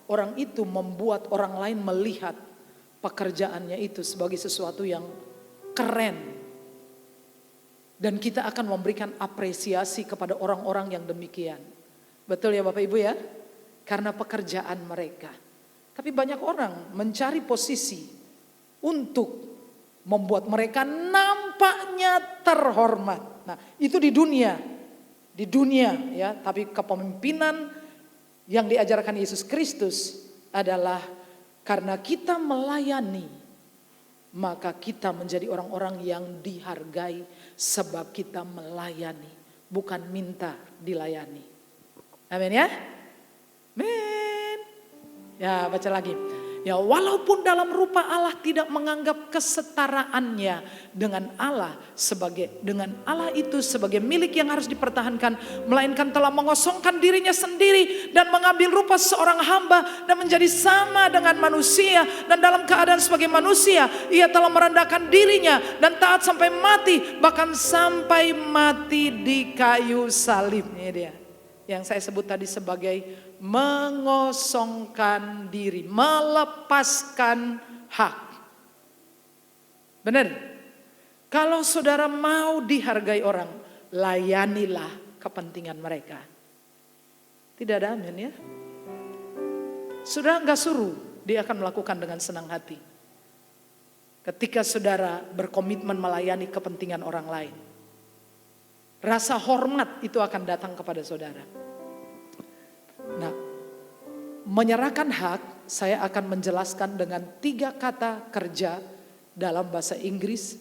S4: Orang itu membuat orang lain melihat pekerjaannya itu sebagai sesuatu yang keren. Dan kita akan memberikan apresiasi kepada orang-orang yang demikian. Betul ya Bapak Ibu ya? Karena pekerjaan mereka. Tapi banyak orang mencari posisi untuk membuat mereka nampaknya terhormat. Nah, itu di dunia. di dunia ya, tapi kepemimpinan yang diajarkan Yesus Kristus adalah karena kita melayani, maka kita menjadi orang-orang yang dihargai sebab kita melayani, bukan minta dilayani. Amin ya? Amin. Ya, baca lagi. Ya, walaupun dalam rupa Allah tidak menganggap kesetaraannya dengan Allah itu sebagai milik yang harus dipertahankan, melainkan telah mengosongkan dirinya sendiri dan mengambil rupa seorang hamba dan menjadi sama dengan manusia, dan dalam keadaan sebagai manusia ia telah merendahkan dirinya dan taat sampai mati, bahkan sampai mati di kayu salib. Ini dia yang saya sebut tadi sebagai mengosongkan diri, melepaskan hak. Benar? Kalau saudara mau dihargai orang, layanilah kepentingan mereka. Tidak ada amin ya? Saudara enggak suruh, dia akan melakukan dengan senang hati. Ketika saudara berkomitmen melayani kepentingan orang lain, rasa hormat itu akan datang kepada saudara. Nah, menyerahkan hak, saya akan menjelaskan dengan 3 kata kerja dalam bahasa Inggris.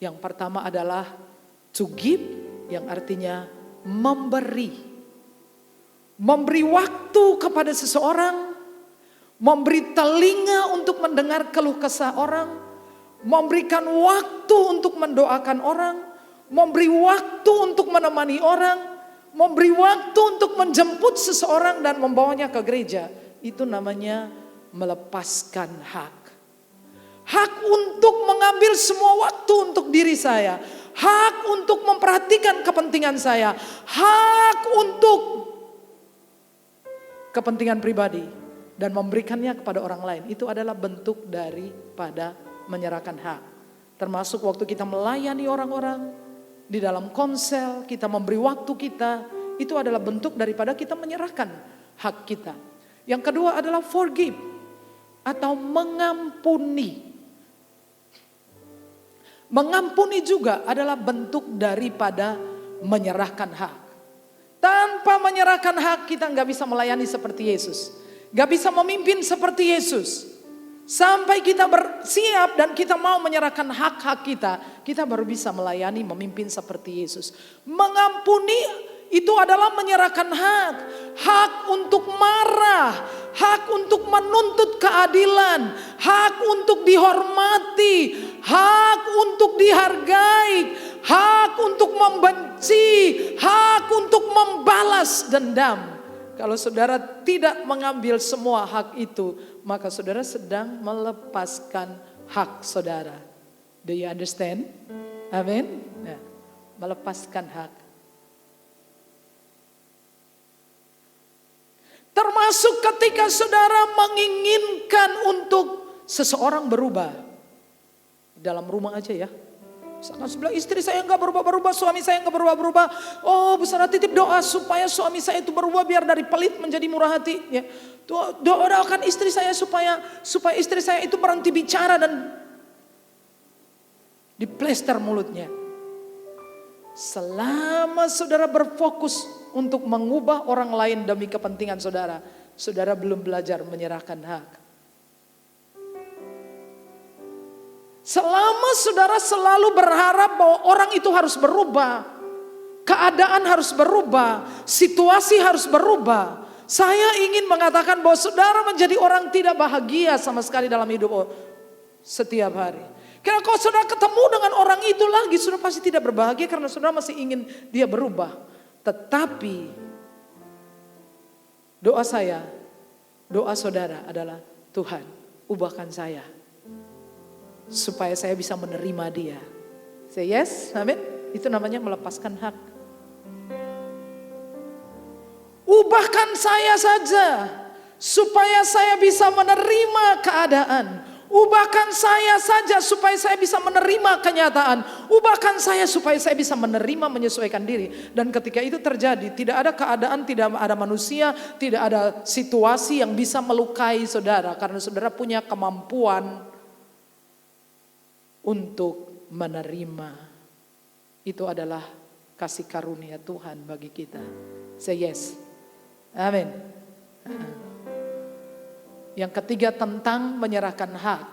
S4: Yang pertama adalah to give, yang artinya memberi. Memberi waktu kepada seseorang, memberi telinga untuk mendengar keluh kesah orang, memberikan waktu untuk mendoakan orang, memberi waktu untuk menemani orang, memberi waktu untuk menjemput seseorang dan membawanya ke gereja. Itu namanya melepaskan hak. Hak untuk mengambil semua waktu untuk diri saya. Hak untuk memperhatikan kepentingan saya. Hak untuk kepentingan pribadi dan memberikannya kepada orang lain. Itu adalah bentuk daripada menyerahkan hak. Termasuk waktu kita melayani orang-orang, di dalam konsel, kita memberi waktu kita, itu adalah bentuk daripada kita menyerahkan hak kita. Yang kedua adalah forgive atau mengampuni. Mengampuni juga adalah bentuk daripada menyerahkan hak. Tanpa menyerahkan hak kita nggak bisa melayani seperti Yesus. Nggak bisa memimpin seperti Yesus. Sampai kita bersiap dan kita mau menyerahkan hak-hak kita baru bisa melayani, memimpin seperti Yesus. Mengampuni itu adalah menyerahkan hak. Hak untuk marah, hak untuk menuntut keadilan, hak untuk dihormati, hak untuk dihargai, hak untuk membenci, hak untuk membalas dendam. Kalau saudara tidak mengambil semua hak itu, maka saudara sedang melepaskan hak saudara. Do you understand? Amin. Ya, melepaskan hak. Termasuk ketika saudara menginginkan untuk seseorang berubah. Dalam rumah aja ya. Misalkan sebelah istri saya nggak berubah-berubah, suami saya nggak berubah-berubah. Oh, Bu Sarah titip doa supaya suami saya itu berubah biar dari pelit menjadi murah hati. Ya, doakan istri saya supaya istri saya itu berhenti bicara dan diplester mulutnya. Selama saudara berfokus untuk mengubah orang lain demi kepentingan saudara, saudara belum belajar menyerahkan hak. Selama saudara selalu berharap bahwa orang itu harus berubah, keadaan harus berubah, situasi harus berubah. Saya ingin mengatakan bahwa saudara menjadi orang tidak bahagia sama sekali dalam hidup setiap hari. Karena kalau saudara ketemu dengan orang itu lagi, saudara pasti tidak berbahagia karena saudara masih ingin dia berubah. Tetapi doa saya, doa saudara adalah Tuhan, ubahkan saya. Supaya saya bisa menerima dia. Say yes, amin. Itu namanya melepaskan hak. Ubahkan saya saja supaya saya bisa menerima keadaan. Ubahkan saya saja supaya saya bisa menerima kenyataan. Ubahkan saya supaya saya bisa menerima, menyesuaikan diri. Dan ketika itu terjadi, tidak ada keadaan, tidak ada manusia, tidak ada situasi yang bisa melukai saudara. Karena saudara punya kemampuan untuk menerima. Itu adalah kasih karunia Tuhan bagi kita. Say yes. Amin. Yang ketiga tentang menyerahkan hak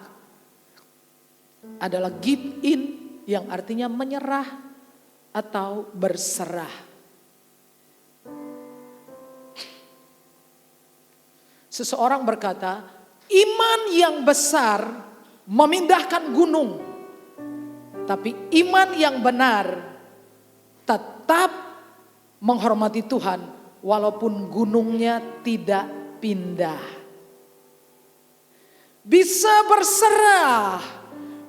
S4: adalah give in, yang artinya menyerah atau berserah. Seseorang berkata, iman yang besar memindahkan gunung. Tapi iman yang benar tetap menghormati Tuhan walaupun gunungnya tidak pindah. Bisa berserah,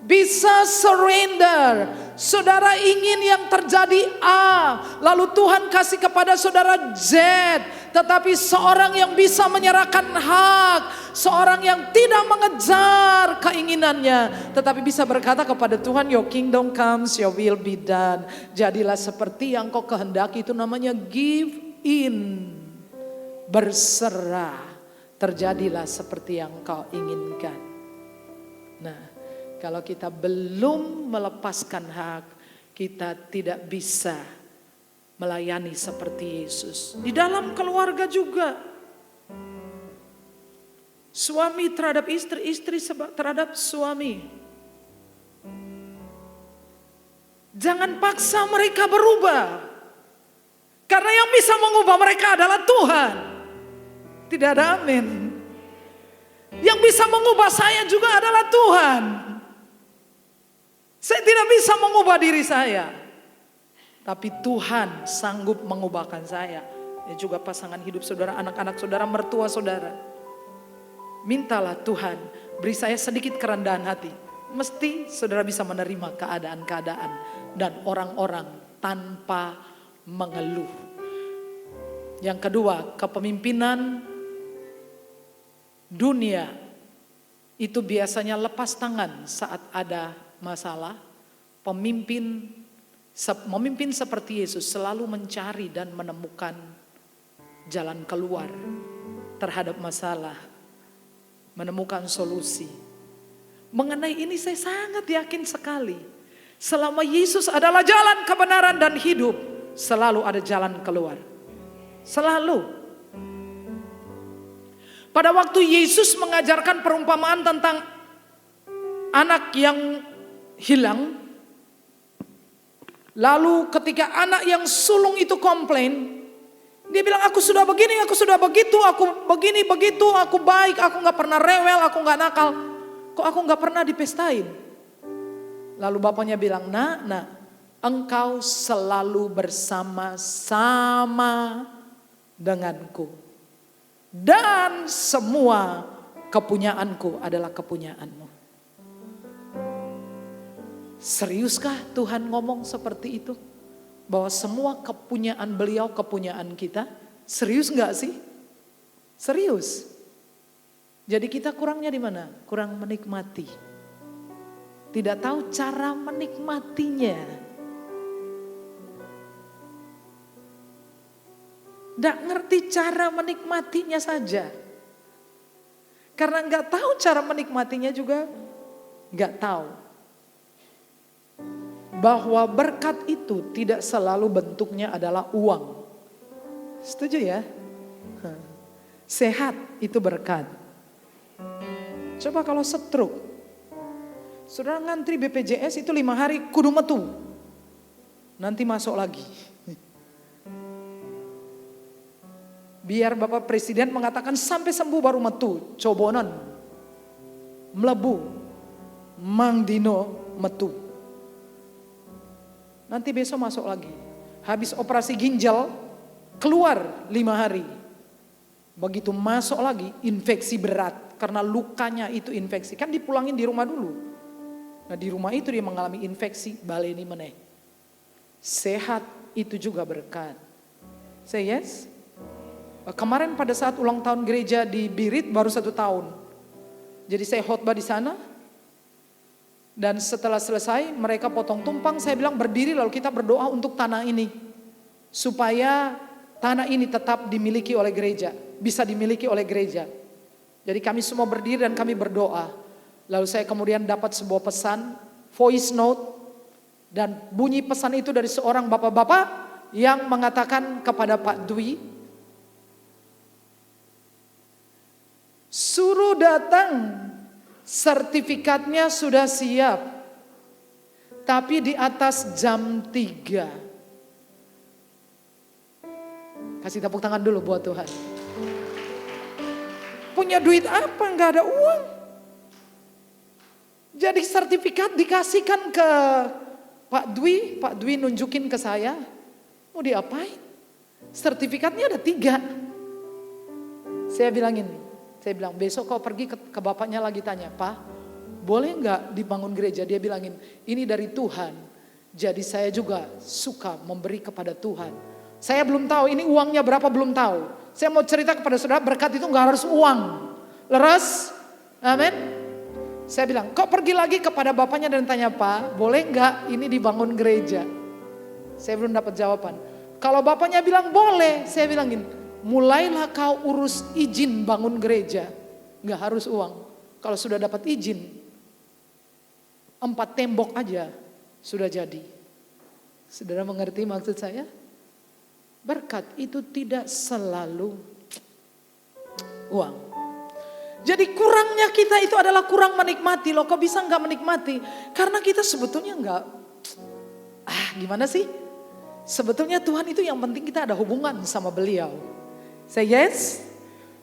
S4: bisa surrender. Saudara ingin yang terjadi A, lalu Tuhan kasih kepada saudara Z. Tetapi seorang yang bisa menyerahkan hak, seorang yang tidak mengejar keinginannya, tetapi bisa berkata kepada Tuhan, your kingdom comes, your will be done. Jadilah seperti yang kau kehendaki, itu namanya give in. Berserah, terjadilah seperti yang kau inginkan. Nah, kalau kita belum melepaskan hak, kita tidak bisa melayani seperti Yesus. Di dalam keluarga juga. Suami terhadap istri, istri terhadap suami. Jangan paksa mereka berubah. Karena yang bisa mengubah mereka adalah Tuhan. Tidak ada amin. Yang bisa mengubah saya juga adalah Tuhan. Saya tidak bisa mengubah diri saya. Tapi Tuhan sanggup mengubahkan saya. Dan juga pasangan hidup saudara, anak-anak saudara, mertua saudara. Mintalah Tuhan, beri saya sedikit kerendahan hati. Mesti saudara bisa menerima keadaan-keadaan dan orang-orang tanpa mengeluh. Yang kedua, kepemimpinan dunia itu biasanya lepas tangan saat ada masalah. Memimpin seperti Yesus selalu mencari dan menemukan jalan keluar terhadap masalah, menemukan solusi. Mengenai ini saya sangat yakin sekali. Selama Yesus adalah jalan kebenaran dan hidup, selalu ada jalan keluar. Selalu. Pada waktu Yesus mengajarkan perumpamaan tentang anak yang hilang, lalu ketika anak yang sulung itu komplain, dia bilang, aku sudah begini, aku sudah begitu, aku begini, begitu, aku baik, aku gak pernah rewel, aku gak nakal. Kok aku gak pernah dipestain? Lalu bapaknya bilang, nak, engkau selalu bersama-sama denganku. Dan semua kepunyaanku adalah kepunyaanmu. Seriuskah Tuhan ngomong seperti itu? Bahwa semua kepunyaan beliau, kepunyaan kita? Serius gak sih? Serius. Jadi kita kurangnya di mana? Kurang menikmati. Tidak tahu cara menikmatinya. Tidak ngerti cara menikmatinya saja. Karena gak tahu cara menikmatinya juga gak tahu. Bahwa berkat itu tidak selalu bentuknya adalah uang. Setuju ya? Sehat itu berkat. Coba kalau stroke, saudara ngantri BPJS itu 5 hari kudu metu. Nanti masuk lagi. Biar Bapak Presiden mengatakan sampai sembuh baru metu. Cobonan, melebu, Mang Dino metu. Nanti besok masuk lagi. Habis operasi ginjal, keluar 5 hari. Begitu masuk lagi, infeksi berat. Karena lukanya itu infeksi. Kan dipulangin di rumah dulu. Nah di rumah itu dia mengalami infeksi, baleni meneh. Sehat itu juga berkat. Say yes? Kemarin pada saat ulang tahun gereja di Birit baru 1 tahun. Jadi saya khotbah di sana. Dan setelah selesai mereka potong tumpang, saya bilang berdiri lalu kita berdoa untuk tanah ini. Supaya tanah ini tetap dimiliki oleh gereja, bisa dimiliki oleh gereja. Jadi kami semua berdiri dan kami berdoa. Lalu saya kemudian dapat sebuah pesan, voice note Dan bunyi pesan itu dari seorang bapak-bapak yang mengatakan kepada Pak Dwi, suruh datang, sertifikatnya sudah siap, tapi di atas jam 3. Kasih tepuk tangan dulu buat Tuhan. Punya duit apa? Nggak ada uang. Jadi sertifikat dikasihkan ke Pak Dwi nunjukin ke saya, mau diapain? Sertifikatnya ada 3. Saya bilang besok kau pergi ke bapaknya lagi tanya, Pak, boleh nggak dibangun gereja? Dia bilangin, ini dari Tuhan. Jadi saya juga suka memberi kepada Tuhan. Saya belum tahu ini uangnya berapa, belum tahu. Saya mau cerita kepada saudara, berkat itu nggak harus uang. Leres? Amin. Saya bilang, kau pergi lagi kepada bapaknya dan tanya, Pak, boleh nggak ini dibangun gereja? Saya belum dapat jawaban. Kalau bapaknya bilang boleh, saya bilangin, mulailah kau urus izin bangun gereja. Nggak harus uang. Kalau sudah dapat izin, 4 tembok aja sudah jadi. Saudara mengerti maksud saya? Berkat itu tidak selalu uang. Jadi kurangnya kita itu adalah kurang menikmati. Loh, kok bisa nggak menikmati? Karena kita sebetulnya nggak, gimana sih? Sebetulnya Tuhan itu yang penting kita ada hubungan sama beliau. Say yes.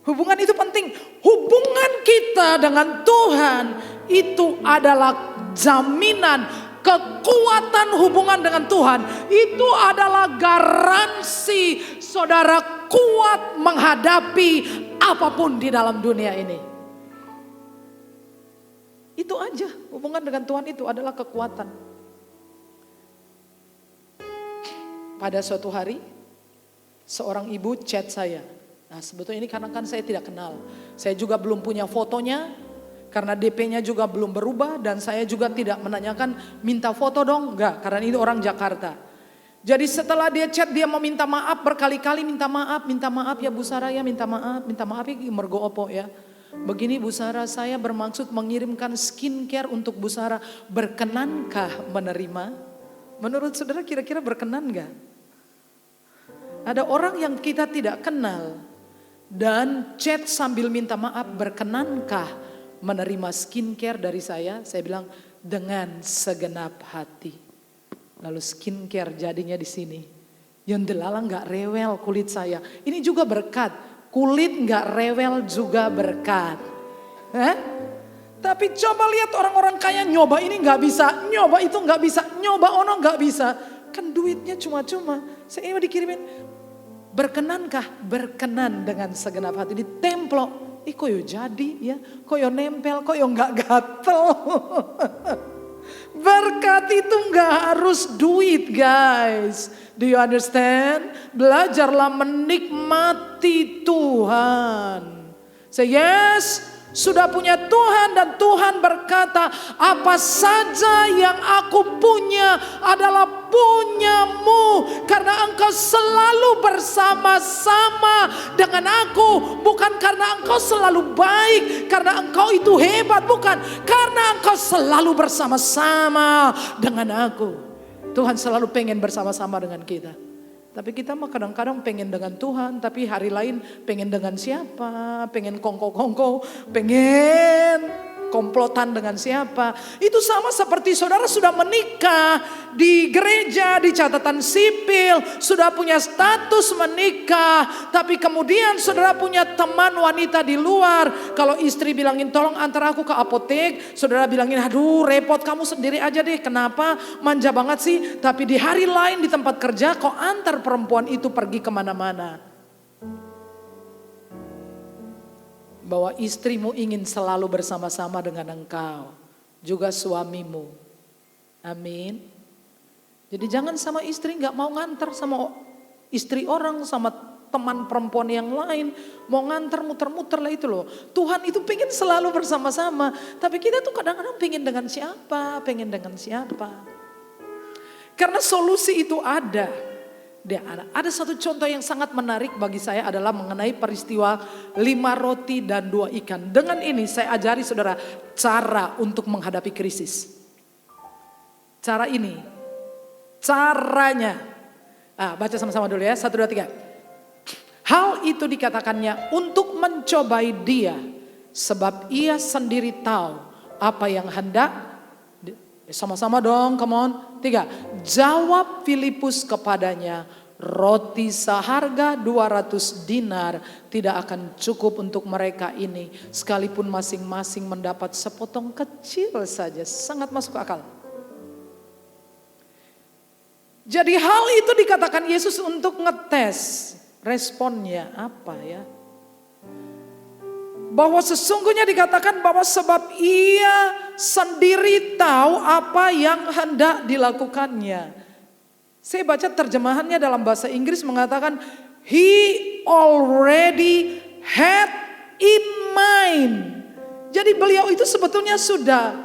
S4: Hubungan itu penting. Hubungan kita dengan Tuhan itu adalah jaminan kekuatan hubungan dengan Tuhan. Itu adalah garansi saudara kuat menghadapi apapun di dalam dunia ini. Itu aja, hubungan dengan Tuhan itu adalah kekuatan. Pada suatu hari, seorang ibu chat saya. Nah, sebetulnya ini karena kan saya tidak kenal. Saya juga belum punya fotonya, karena DP-nya juga belum berubah. Dan saya juga tidak menanyakan, minta foto dong, enggak, karena ini orang Jakarta. Jadi setelah dia chat, dia mau minta maaf berkali-kali, minta maaf ya Bu Sarah ya, minta maaf ya mergo opo ya. Begini Bu Sarah, saya bermaksud mengirimkan skincare untuk Bu Sarah, berkenankah menerima? Menurut saudara kira-kira berkenan gak? Ada orang yang kita tidak kenal dan chat sambil minta maaf, berkenankah menerima skincare dari saya? Saya bilang dengan segenap hati. Lalu skincare jadinya di sini. Yang delalang gak rewel kulit saya. Ini juga berkat. Kulit gak rewel juga berkat. Tapi coba lihat orang-orang kaya nyoba ini gak bisa. Nyoba itu gak bisa. Nyoba ono gak bisa. Kan duitnya cuma-cuma. Saya mau dikirimin. Berkenankah? Berkenan dengan segenap hati. Ditemplok. Koyo jadi ya. Koyo nempel. Koyo gak gatel. Berkat itu gak harus duit guys. Do you understand? Belajarlah menikmati Tuhan. Say yes, sudah punya Tuhan dan Tuhan berkata, apa saja yang aku punya adalah punyamu. Karena engkau selalu bersama-sama dengan aku. Bukan karena engkau selalu baik, karena engkau itu hebat. Bukan, karena engkau selalu bersama-sama dengan aku. Tuhan selalu pengen bersama-sama dengan kita. Tapi kita mah kadang-kadang pengen dengan Tuhan, tapi hari lain pengen dengan siapa? Pengen kongko-kongko, pengen komplotan dengan siapa? Itu sama seperti saudara sudah menikah di gereja, di catatan sipil, sudah punya status menikah, tapi kemudian saudara punya teman wanita di luar. Kalau istri bilangin tolong antar aku ke apotek, saudara bilangin aduh repot, kamu sendiri aja deh, kenapa manja banget sih. Tapi di hari lain di tempat kerja kau antar perempuan itu pergi kemana-mana. Bahwa istrimu ingin selalu bersama-sama dengan engkau. Juga suamimu. Amin. Jadi jangan sama istri gak mau nganter sama istri orang, sama teman perempuan yang lain. Mau nganter muter-muter lah itu loh. Tuhan itu pengen selalu bersama-sama. Tapi kita tuh kadang-kadang pengen dengan siapa, pengen dengan siapa. Karena solusi itu ada. Ada satu contoh yang sangat menarik bagi saya adalah mengenai peristiwa 5 roti dan 2 ikan. Dengan ini saya ajari saudara cara untuk menghadapi krisis. Cara ini caranya. Baca sama-sama dulu ya, 1, 2, 3. Hal itu dikatakannya untuk mencobai dia, sebab ia sendiri tahu apa yang hendak. Sama-sama dong, come on. 3. Jawab Filipus kepadanya, roti seharga 200 dinar tidak akan cukup untuk mereka ini, sekalipun masing-masing mendapat sepotong kecil saja. Sangat masuk akal. Jadi hal itu dikatakan Yesus untuk ngetes. Responnya apa ya? Bahwa sesungguhnya dikatakan bahwa sebab ia sendiri tahu apa yang hendak dilakukannya. Saya baca terjemahannya dalam bahasa Inggris mengatakan he already had in mind. Jadi beliau itu sebetulnya sudah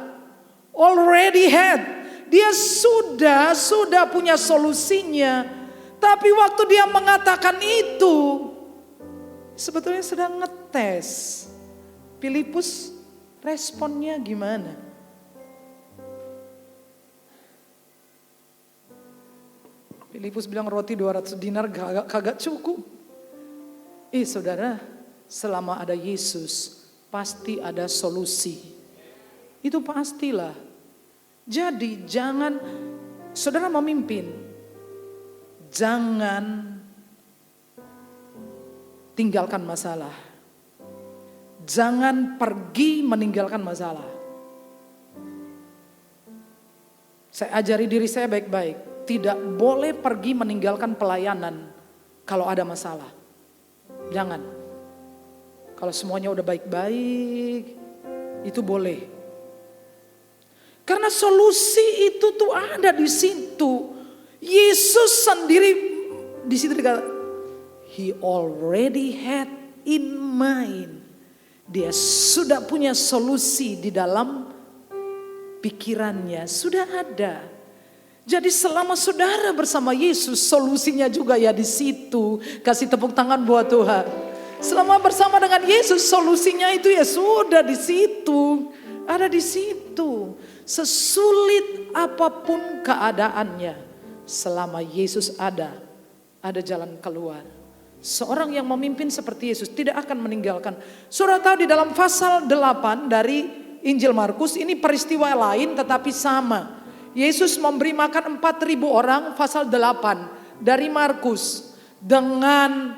S4: already had. Dia sudah punya solusinya. Tapi waktu dia mengatakan itu, sebetulnya sedang ngetes. Filipus responnya gimana? Filipus bilang roti 200 dinar kagak cukup. Saudara, selama ada Yesus pasti ada solusi. Itu pastilah. Jadi jangan, saudara memimpin, jangan tinggalkan masalah. Jangan pergi meninggalkan masalah. Saya ajari diri saya baik-baik, tidak boleh pergi meninggalkan pelayanan kalau ada masalah. Jangan. Kalau semuanya udah baik-baik, itu boleh. Karena solusi itu tuh ada di situ. Yesus sendiri di situ dikatakan, he already had in mind. Dia sudah punya solusi di dalam pikirannya, sudah ada. Jadi selama saudara bersama Yesus, solusinya juga ya di situ. Kasih tepuk tangan buat Tuhan. Selama bersama dengan Yesus, solusinya itu ya sudah di situ. Ada di situ. Sesulit apapun keadaannya, selama Yesus ada jalan keluar. Seorang yang memimpin seperti Yesus tidak akan meninggalkan. Saudara tahu di dalam pasal 8 dari Injil Markus, ini peristiwa lain tetapi sama. Yesus memberi makan 4.000 orang, pasal 8 dari Markus, dengan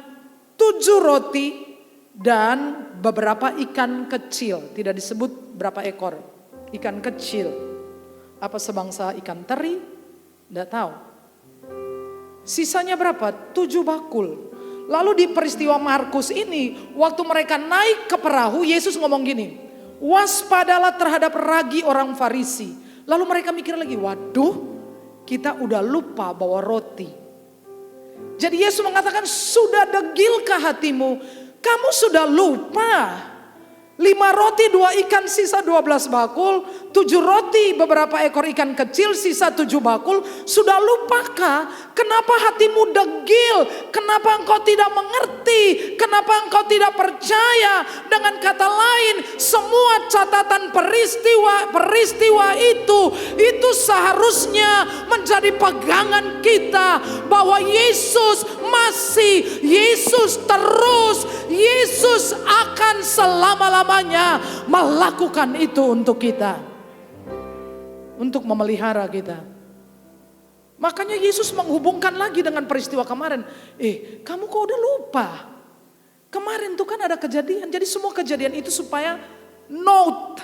S4: 7 roti dan beberapa ikan kecil. Tidak disebut berapa ekor ikan kecil. Apa sebangsa ikan teri? Tidak tahu. Sisanya berapa? 7 bakul. Lalu di peristiwa Markus ini, waktu mereka naik ke perahu, Yesus ngomong gini, waspadalah terhadap ragi orang Farisi. Lalu mereka mikir lagi, waduh, kita udah lupa bawa roti. Jadi Yesus mengatakan, sudah degilkah hatimu? Kamu sudah lupa. 5 roti 2 ikan sisa 12 bakul, 7 roti beberapa ekor ikan kecil sisa 7 bakul. Sudah lupakah? Kenapa hatimu degil? Kenapa engkau tidak mengerti? Kenapa engkau tidak percaya? Dengan kata lain, semua catatan peristiwa itu seharusnya menjadi pegangan kita bahwa Yesus masih, Yesus terus, Yesus akan selama-lamanya melakukan itu untuk kita. Untuk memelihara kita. Makanya Yesus menghubungkan lagi dengan peristiwa kemarin. Kamu kok udah lupa? Kemarin tuh kan ada kejadian. Jadi semua kejadian itu supaya note,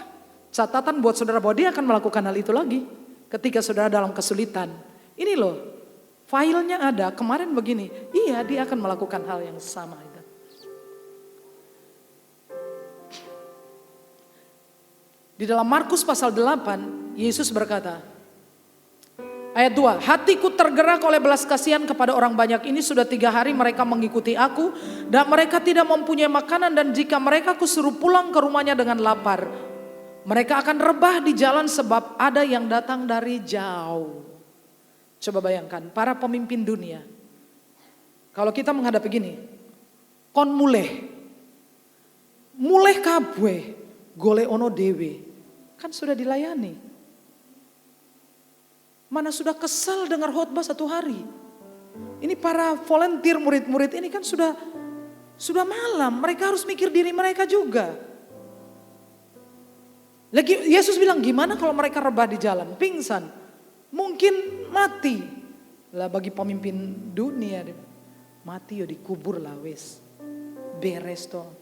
S4: catatan buat saudara bahwa dia akan melakukan hal itu lagi. Ketika saudara dalam kesulitan. Ini loh, filenya ada, kemarin begini. Iya, dia akan melakukan hal yang sama. Di dalam Markus pasal 8, Yesus berkata, ayat 2, hatiku tergerak oleh belas kasihan kepada orang banyak ini. Sudah 3 hari mereka mengikuti aku dan mereka tidak mempunyai makanan. Dan jika mereka kusuruh pulang ke rumahnya dengan lapar, mereka akan rebah di jalan sebab ada yang datang dari jauh. Coba bayangkan para pemimpin dunia. Kalau kita menghadapi gini, kon muleh kabeh golek ono dewe. Kan sudah dilayani. Mana sudah kesal dengar khotbah 1 hari. Ini para volunteer murid-murid ini kan sudah malam. Mereka harus mikir diri mereka juga. Lagi Yesus bilang, gimana kalau mereka rebah di jalan, pingsan, mungkin mati. Lah bagi pemimpin dunia, mati ya dikubur lah wes. Beres toh.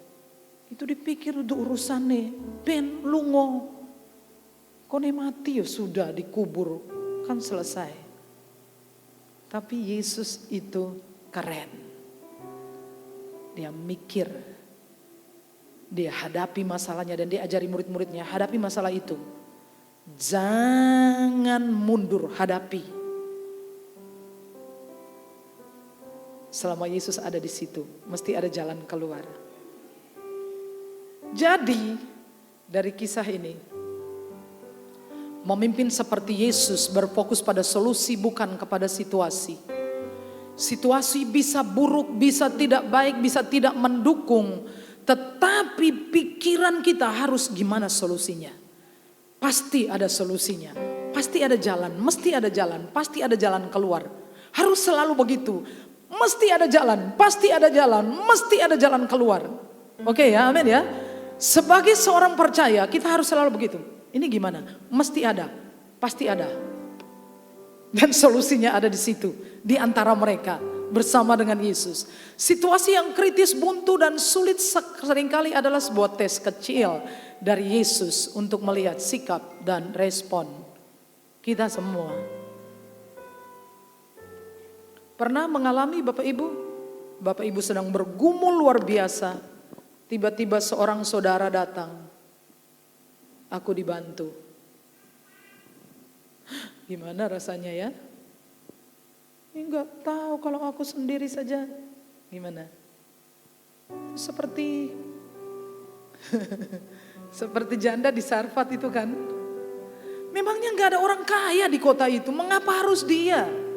S4: Itu dipikir untuk urusannya. Ben lungo. Kone mati ya sudah dikubur. Kan selesai. Tapi Yesus itu keren. Dia mikir. Dia hadapi masalahnya dan dia ajari murid-muridnya. Hadapi masalah itu. Jangan mundur, hadapi. Selama Yesus ada di situ, mesti ada jalan keluar. Jadi, dari kisah ini, memimpin seperti Yesus berfokus pada solusi bukan kepada situasi. Situasi bisa buruk, bisa tidak baik, bisa tidak mendukung. Tetapi pikiran kita harus gimana solusinya. Pasti ada solusinya. Pasti ada jalan, mesti ada jalan, pasti ada jalan keluar. Harus selalu begitu. Mesti ada jalan, pasti ada jalan, mesti ada jalan keluar. Oke ya, amin ya. Sebagai seorang percaya kita harus selalu begitu. Ini gimana? Mesti ada, pasti ada. Dan solusinya ada di situ, di antara mereka bersama dengan Yesus. Situasi yang kritis, buntu dan sulit seringkali adalah sebuah tes kecil dari Yesus untuk melihat sikap dan respon kita semua. Pernah mengalami Bapak Ibu sedang bergumul luar biasa, tiba-tiba seorang saudara datang, aku dibantu. Gimana rasanya ya? Enggak tahu kalau aku sendiri saja. Gimana? Seperti seperti janda di Sarfat itu kan. Memangnya enggak ada orang kaya di kota itu, mengapa harus dia?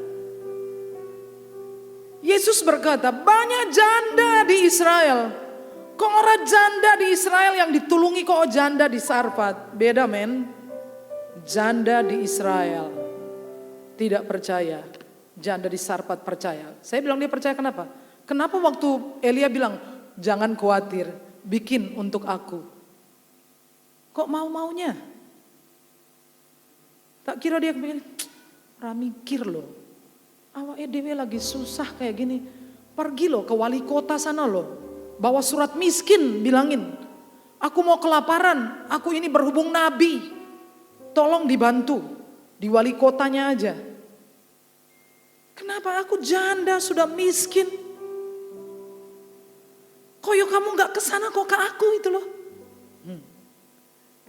S4: Yesus berkata, banyak janda di Israel. Kok orang janda di Israel yang ditulungi kok janda di Sarfat? Beda men. Janda di Israel tidak percaya. Janda di Sarfat percaya. Saya bilang dia percaya kenapa? Kenapa waktu Elia bilang, jangan khawatir, bikin untuk aku. Kok mau-maunya? Tak kira dia mikir, ramikir loh. Awak EDW lagi susah kayak gini. Pergi loh ke wali kota sana loh. Bawa surat miskin, bilangin. Aku mau kelaparan, aku ini berhubung nabi. Tolong dibantu, di wali kotanya aja. Kenapa aku janda sudah miskin? Koyo kamu gak kesana kok ke aku itu loh.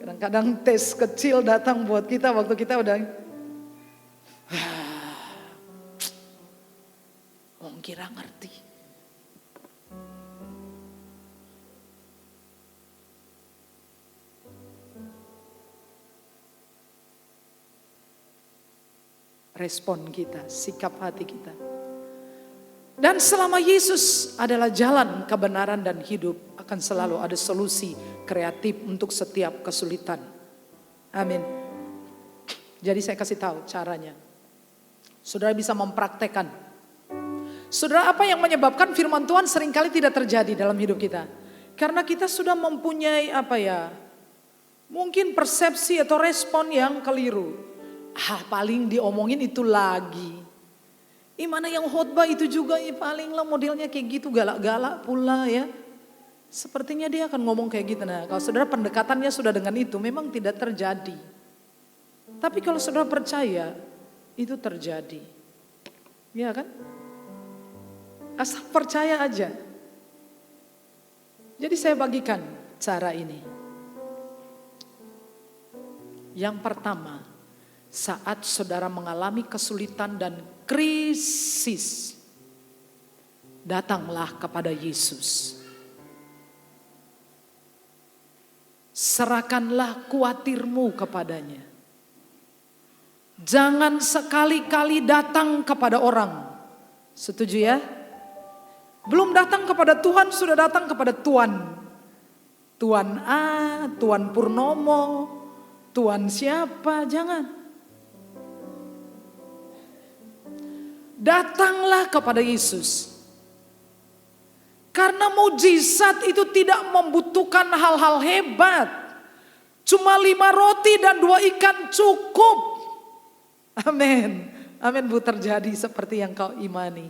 S4: Kadang-kadang tes kecil datang buat kita waktu kita udah kira ngerti. Respon kita, sikap hati kita. Dan selama Yesus adalah jalan kebenaran dan hidup, akan selalu ada solusi kreatif untuk setiap kesulitan. Amin. Jadi saya kasih tahu caranya. Saudara bisa mempraktekkan. Saudara, apa yang menyebabkan firman Tuhan seringkali tidak terjadi dalam hidup kita? Karena kita sudah mempunyai mungkin persepsi atau respon yang keliru. Paling diomongin itu lagi. Mana yang khotbah itu juga paling lah modelnya kayak gitu, galak-galak pula ya. Sepertinya dia akan ngomong kayak gitu. Nah, kalau saudara pendekatannya sudah dengan itu, memang tidak terjadi. Tapi kalau saudara percaya, itu terjadi. Ya kan? Asal percaya aja. Jadi saya bagikan cara ini. Yang pertama, saat saudara mengalami kesulitan dan krisis, datanglah kepada Yesus. Serahkanlah khawatirmu kepadanya. Jangan sekali-kali datang kepada orang. Setuju ya? Belum datang kepada Tuhan, sudah datang kepada Tuan. Tuan A, Tuan Purnomo, Tuan siapa, jangan. Datanglah kepada Yesus. Karena mujizat itu tidak membutuhkan hal-hal hebat. Cuma 5 roti dan 2 ikan cukup. Amin. Amin Bu, terjadi seperti yang kau imani.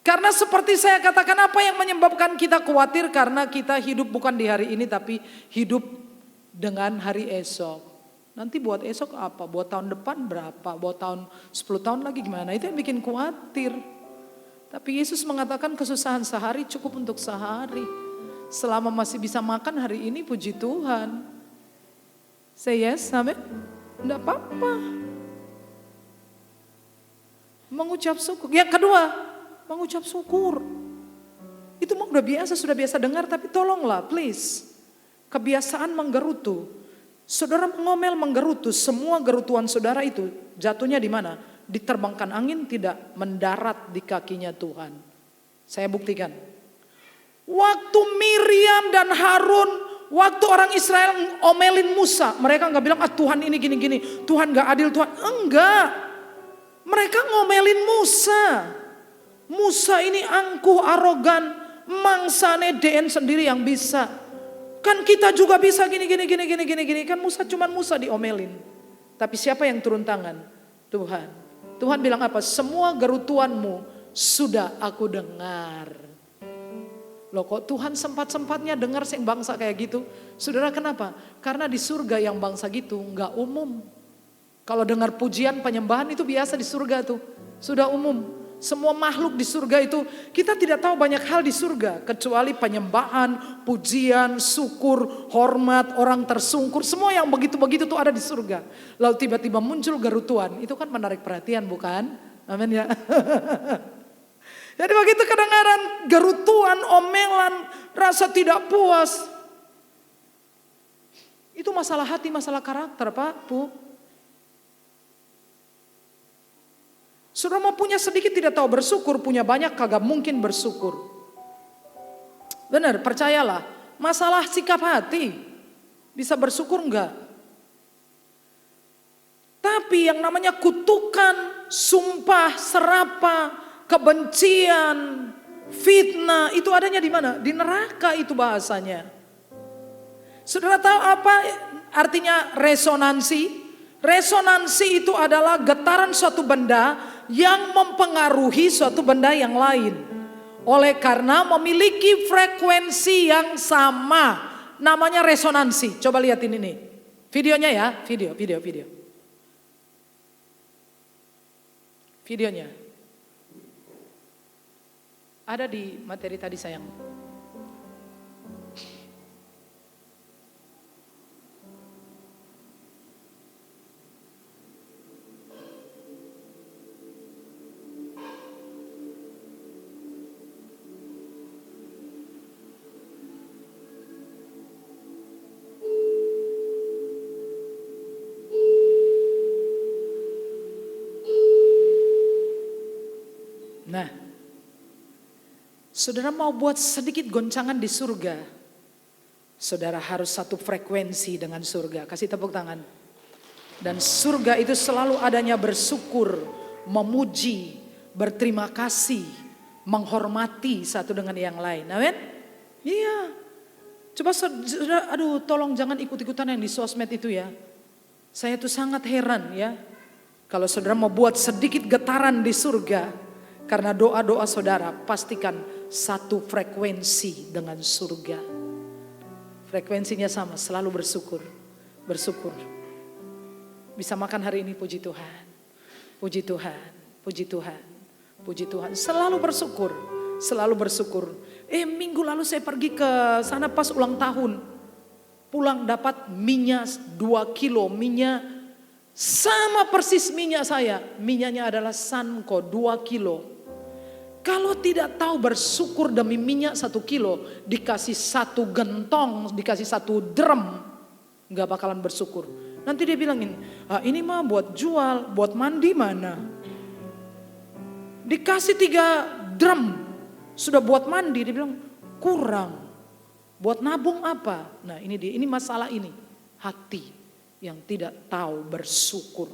S4: Karena seperti saya katakan, apa yang menyebabkan kita khawatir? Karena kita hidup bukan di hari ini, tapi hidup dengan hari esok. Nanti buat esok apa? Buat tahun depan berapa? Buat tahun 10 tahun lagi gimana? Itu yang bikin khawatir. Tapi Yesus mengatakan kesusahan sehari cukup untuk sehari. Selama masih bisa makan hari ini, puji Tuhan. Say yes, amin. Enggak apa-apa. Mengucap syukur. Yang kedua, mengucap syukur. Itu mah sudah biasa dengar, tapi tolonglah please. Kebiasaan menggerutu. Saudara ngomel menggerutu, semua gerutuan saudara itu jatuhnya di mana? Diterbangkan angin, tidak mendarat di kakinya Tuhan. Saya buktikan. Waktu Miriam dan Harun, waktu orang Israel omelin Musa, mereka nggak bilang, Tuhan ini gini-gini, Tuhan nggak adil, Tuhan. Enggak. Mereka ngomelin Musa. Musa ini angkuh, arogan, mangsane DN sendiri yang bisa. Kan kita juga bisa gini. Kan cuman Musa diomelin. Tapi siapa yang turun tangan? Tuhan. Tuhan bilang apa? Semua gerutuanmu sudah aku dengar. Loh kok Tuhan sempat-sempatnya dengar yang bangsa kayak gitu? Saudara kenapa? Karena di surga yang bangsa gitu nggak umum. Kalau dengar pujian penyembahan itu biasa di surga tuh. Sudah umum. Semua makhluk di surga itu, kita tidak tahu banyak hal di surga. Kecuali penyembahan, pujian, syukur, hormat, orang tersungkur. Semua yang begitu-begitu tuh ada di surga. Lalu tiba-tiba muncul gerutuan. Itu kan menarik perhatian bukan? Amin ya. Jadi begitu kedengaran gerutuan, omelan, rasa tidak puas. Itu masalah hati, masalah karakter Pak, Bu. Saudara mau punya sedikit tidak tahu bersyukur, punya banyak kagak mungkin bersyukur. Benar, percayalah. Masalah sikap hati. Bisa bersyukur enggak? Tapi yang namanya kutukan, sumpah, serapa, kebencian, fitnah, itu adanya di mana? Di neraka itu bahasanya. Saudara tahu apa artinya resonansi? Resonansi itu adalah getaran suatu benda yang mempengaruhi suatu benda yang lain. Oleh karena memiliki frekuensi yang sama. Namanya resonansi. Coba lihat ini nih. Videonya ya, video. Videonya. Ada di materi tadi sayang. Nah, saudara mau buat sedikit goncangan di surga, saudara harus satu frekuensi dengan surga. Kasih tepuk tangan. Dan surga itu selalu adanya bersyukur, memuji, berterima kasih, menghormati satu dengan yang lain. Amin? Iya. Coba saudara, tolong jangan ikut-ikutan yang di sosmed itu ya. Saya tuh sangat heran ya. Kalau saudara mau buat sedikit getaran di surga, karena doa-doa saudara pastikan satu frekuensi dengan surga. Frekuensinya sama, selalu bersyukur. Bersyukur. Bisa makan hari ini, puji Tuhan. Puji Tuhan, puji Tuhan, puji Tuhan. Selalu bersyukur, selalu bersyukur. Minggu lalu saya pergi ke sana pas ulang tahun. Pulang dapat minyak 2 kilo, minyak sama persis minyak saya. Minyaknya adalah Sanko 2 kilo. Kalau tidak tahu bersyukur demi minyak 1 kilo, dikasih 1 gentong, dikasih 1 drum, gak bakalan bersyukur. Nanti dia bilangin, ini mah buat jual, buat mandi mana? Dikasih 3 drum, sudah buat mandi, dia bilang kurang. Buat nabung apa? Nah ini dia, ini masalah ini. Hati yang tidak tahu bersyukur.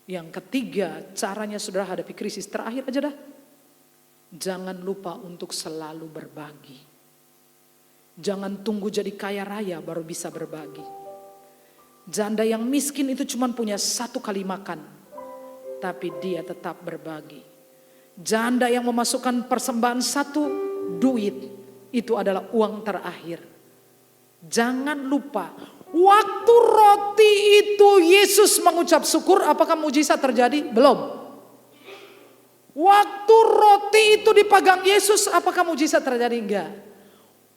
S4: Yang ketiga, caranya saudara hadapi krisis. Terakhir aja dah. Jangan lupa untuk selalu berbagi. Jangan tunggu jadi kaya raya baru bisa berbagi. Janda yang miskin itu cuma punya 1 kali makan, tapi dia tetap berbagi. Janda yang memasukkan persembahan 1 duit, itu adalah uang terakhir. Jangan lupa, waktu roti itu Yesus mengucap syukur, apakah mujizat terjadi? Belum. Waktu roti itu dipegang Yesus, apakah mujizat terjadi? Enggak.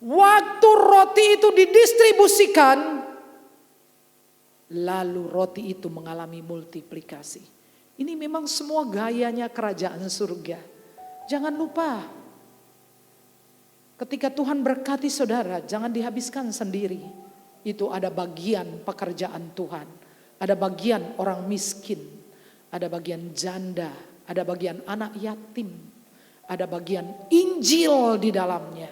S4: Waktu roti itu didistribusikan, lalu roti itu mengalami multiplikasi. Ini memang semua gayanya kerajaan surga. Jangan lupa, ketika Tuhan berkati saudara, jangan dihabiskan sendiri. Itu ada bagian pekerjaan Tuhan. Ada bagian orang miskin. Ada bagian janda. Ada bagian anak yatim. Ada bagian Injil di dalamnya.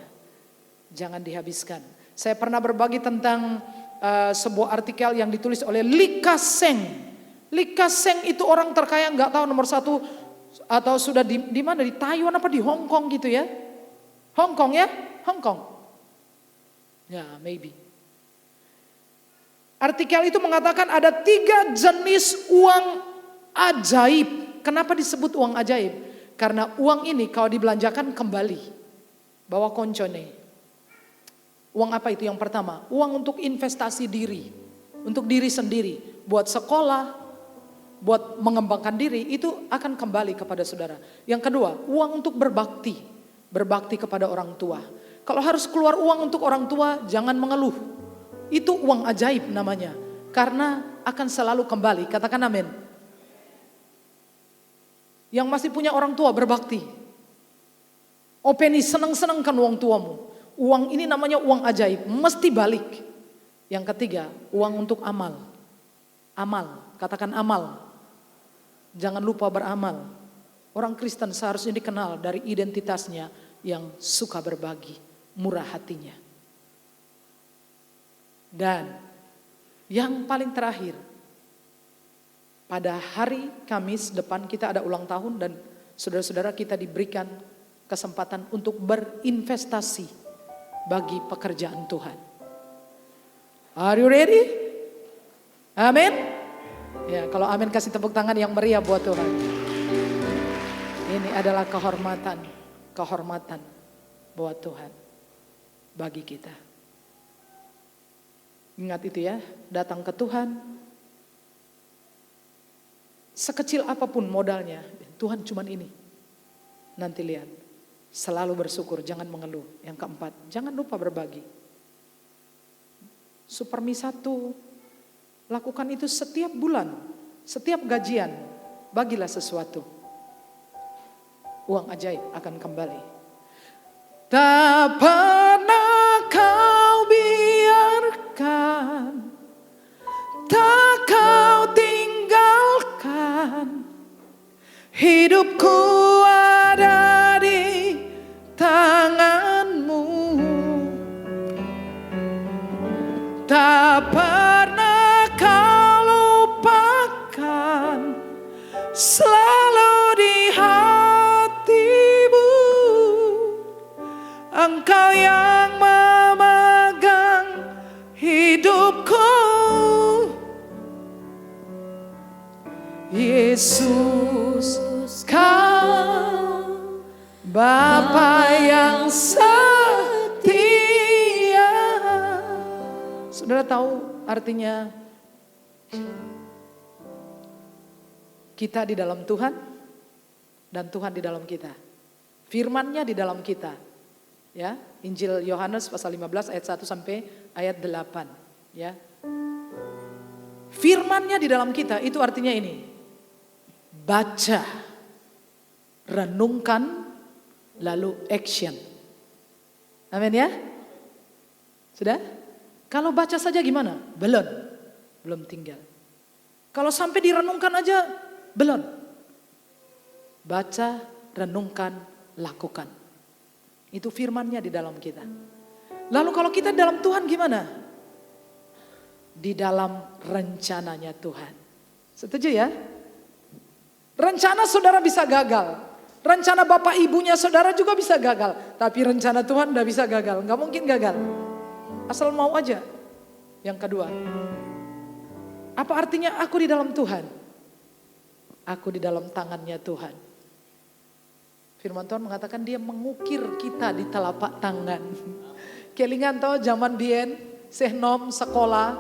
S4: Jangan dihabiskan. Saya pernah berbagi tentang sebuah artikel yang ditulis oleh Lee Ka-seng. Lee Ka-seng itu orang terkaya, nggak tahu nomor 1 atau sudah di mana, di Taiwan apa di Hong Kong gitu ya. Hong Kong ya, Hong Kong. Ya, maybe. Artikel itu mengatakan ada 3 jenis uang ajaib. Kenapa disebut uang ajaib? Karena uang ini kalau dibelanjakan kembali. Bawa koncone. Uang apa itu? Yang pertama, uang untuk investasi diri. Untuk diri sendiri. Buat sekolah, buat mengembangkan diri, itu akan kembali kepada saudara. Yang kedua, uang untuk berbakti. Berbakti kepada orang tua. Kalau harus keluar uang untuk orang tua, jangan mengeluh. Itu uang ajaib namanya. Karena akan selalu kembali. Katakan amin. Yang masih punya orang tua berbakti. Openi senang-senangkan uang tuamu. Uang ini namanya uang ajaib. Mesti balik. Yang ketiga, uang untuk amal. Amal. Katakan amal. Jangan lupa beramal. Orang Kristen seharusnya dikenal dari identitasnya yang suka berbagi. Murah hatinya. Dan yang paling terakhir, pada hari Kamis depan kita ada ulang tahun dan saudara-saudara kita diberikan kesempatan untuk berinvestasi bagi pekerjaan Tuhan. Are you ready? Amin. Ya, kalau amin kasih tepuk tangan yang meriah buat Tuhan. Ini adalah kehormatan buat Tuhan bagi kita. Ingat itu ya, datang ke Tuhan. Sekecil apapun modalnya, Tuhan cuman ini. Nanti lihat, selalu bersyukur, jangan mengeluh. Yang keempat, jangan lupa berbagi. Supermi 1, lakukan itu setiap bulan, setiap gajian, bagilah sesuatu. Uang ajaib akan kembali. Tak pernah kau biarkan, tak kau tinggalkan, hidupku ada di tanganmu. Tak pernah kau lupakan, selalu di hatimu. Engkau yang memegang hidupku. Yesus, kau Bapa yang setia. Saudara tahu artinya kita di dalam Tuhan dan Tuhan di dalam kita. Firman-Nya di dalam kita. Ya, Injil Yohanes pasal 15 ayat 1 sampai ayat 8, ya. Firman-Nya di dalam kita itu artinya ini. Baca, renungkan, lalu action. Amin ya? Sudah? Kalau baca saja gimana? Belum tinggal. Kalau sampai direnungkan aja, belum. Baca, renungkan, lakukan. Itu firman-Nya di dalam kita. Lalu kalau kita dalam Tuhan gimana? Di dalam rencananya Tuhan. Setuju ya? Rencana saudara bisa gagal. Rencana bapak ibunya saudara juga bisa gagal. Tapi rencana Tuhan tidak bisa gagal. Gak mungkin gagal. Asal mau aja. Yang kedua. Apa artinya aku di dalam Tuhan? Aku di dalam tangannya Tuhan. Firman Tuhan mengatakan dia mengukir kita di telapak tangan. Kelingan toh zaman bien, sehnom sekolah,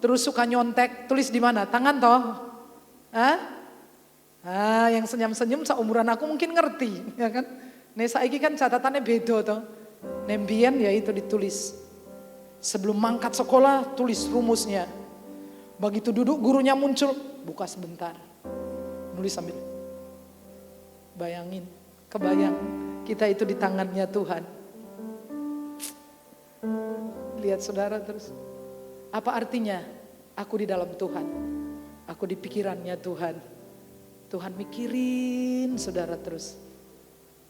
S4: terus suka nyontek, tulis di mana? Tangan toh? Yang senyum-senyum seumuran aku mungkin ngerti, ya kan? Saiki kan catatannya beda toh. Nembien ya itu ditulis. Sebelum mangkat sekolah tulis rumusnya. Begitu duduk gurunya muncul, buka sebentar. Nulis sambil bayangin, kebayang kita itu di tangannya Tuhan. Lihat saudara terus. Apa artinya? Aku di dalam Tuhan. Aku di pikirannya Tuhan. Tuhan mikirin saudara terus.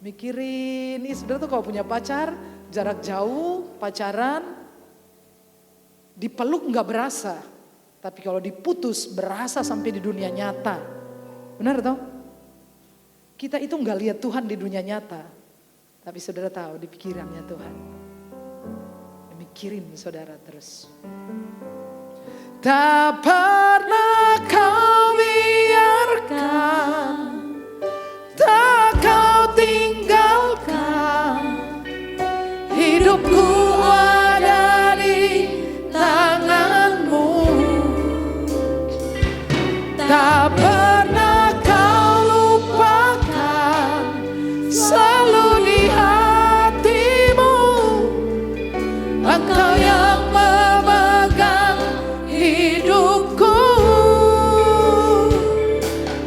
S4: Mikirin. Nih saudara tuh kalau punya pacar, jarak jauh, pacaran, dipeluk gak berasa. Tapi kalau diputus berasa sampai di dunia nyata. Benar toh? Kita itu gak lihat Tuhan di dunia nyata. Tapi saudara tahu di pikirannya Tuhan. Mikirin saudara terus. Tak pernah kau biarkan, tak kau tinggalkan, hidupku ada di tanganmu. Tak pernah kau lupakan, selalu di hatimu. Engkau yang memegang hidupku.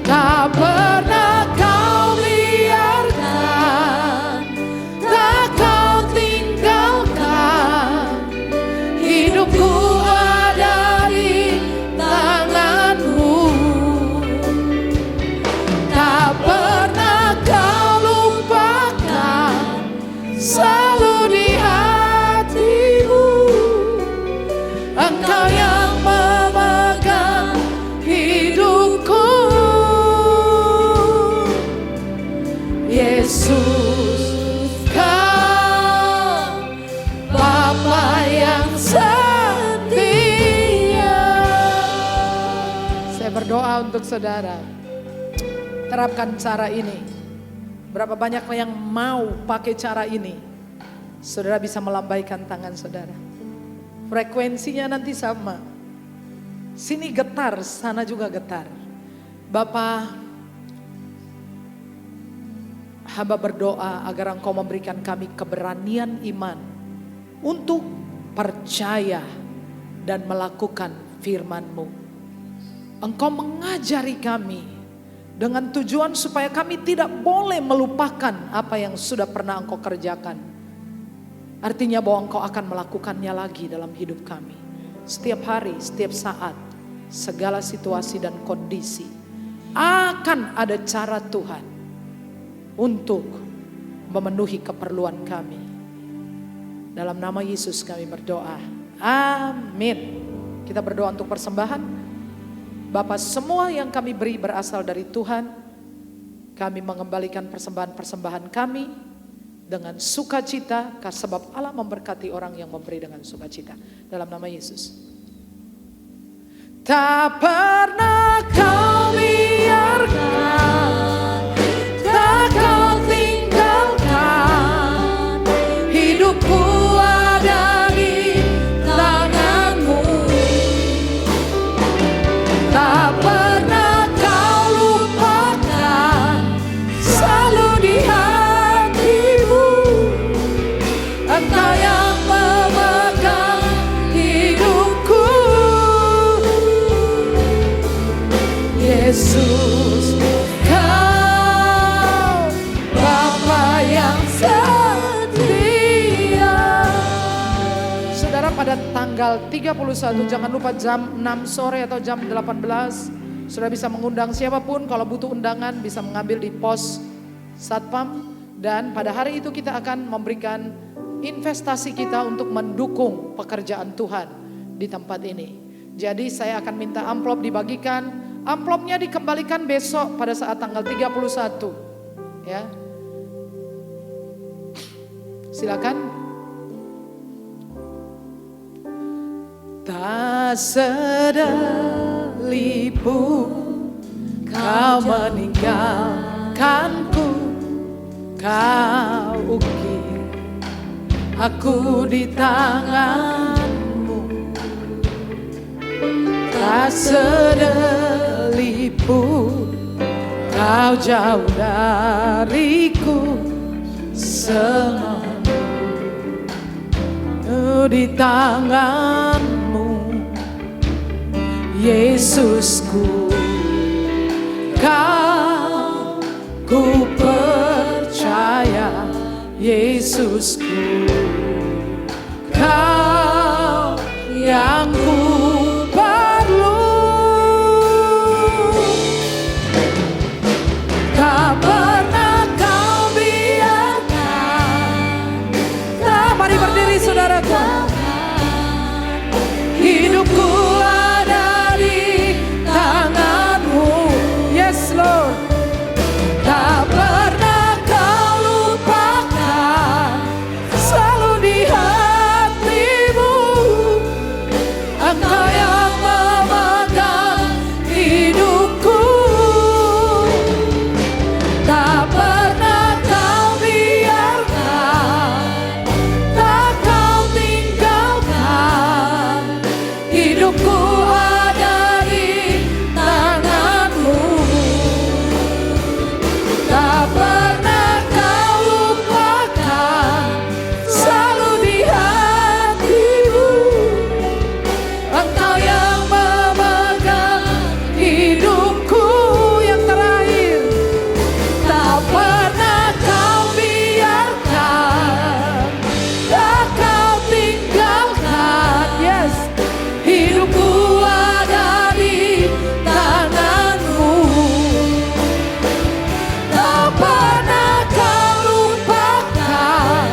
S4: Tak pernah kau biarkan, tak kau tinggalkan, hidupku ada di tanganmu. Tak pernah kau lupakan, selalu di hatimu. Engkau yang memegang hidupku. Yesus, Kau Bapa yang setia. Saya berdoa untuk saudara. Terapkan cara ini. Berapa banyak yang mau pakai cara ini? Saudara bisa melambaikan tangan saudara. Frekuensinya nanti sama. Sini getar, sana juga getar. Bapa, hamba berdoa agar Engkau memberikan kami keberanian iman untuk percaya dan melakukan firman-Mu. Engkau mengajari kami dengan tujuan supaya kami tidak boleh melupakan apa yang sudah pernah Engkau kerjakan. Artinya bahwa Engkau akan melakukannya lagi dalam hidup kami. Setiap hari, setiap saat, segala situasi dan kondisi. Akan ada cara Tuhan untuk memenuhi keperluan kami. Dalam nama Yesus kami berdoa. Amin. Kita berdoa untuk persembahan. Bapa, semua yang kami beri berasal dari Tuhan. Kami mengembalikan persembahan-persembahan kami dengan sukacita, sebab Allah memberkati orang yang memberi dengan sukacita. Dalam nama Yesus. Tak pernah kau biarkan, tak kau tinggalkan, hidupku ada di tanganmu. Tak pernah kau lupakan, selalu di hatimu. Engkau yang memegang hidupku. Yesus, Kau Bapa yang setia. Saudara, pada tanggal 31 jangan lupa jam 6 sore atau jam 18 sudah bisa mengundang siapapun. Kalau butuh undangan bisa mengambil di pos Satpam. Dan pada hari itu kita akan memberikan investasi kita untuk mendukung pekerjaan Tuhan di tempat ini. Jadi saya akan minta amplop dibagikan. Amplopnya dikembalikan besok pada saat tanggal 31. Ya. Silakan. Tak sedelipun kau meninggalkanku, kau ukir aku di tanganmu. Tak sedelipun kau jauh dariku, semua di tanganmu, Yesusku. Kau ku percaya, Yesusku. Kau yang ku perlu. Tak pernah kau biarkan. Mari berdiri saudaraku. Hidupku ada di tanganmu, yes Lord. Tak pernah kau lupakan, selalu di hatimu. Engkau yang memegang hidupku. Tak pernah kau biarkan, tak kau tinggalkan. Hidupku ada di tanganmu. Tak pernah kau lupakan, selalu di hatimu. Engkau yang memegang hidupku. Yang terakhir, tak pernah kau biarkan, tak kau tinggalkan. Yes, hidupku ada di tanganmu. Tak pernah kau lupakan,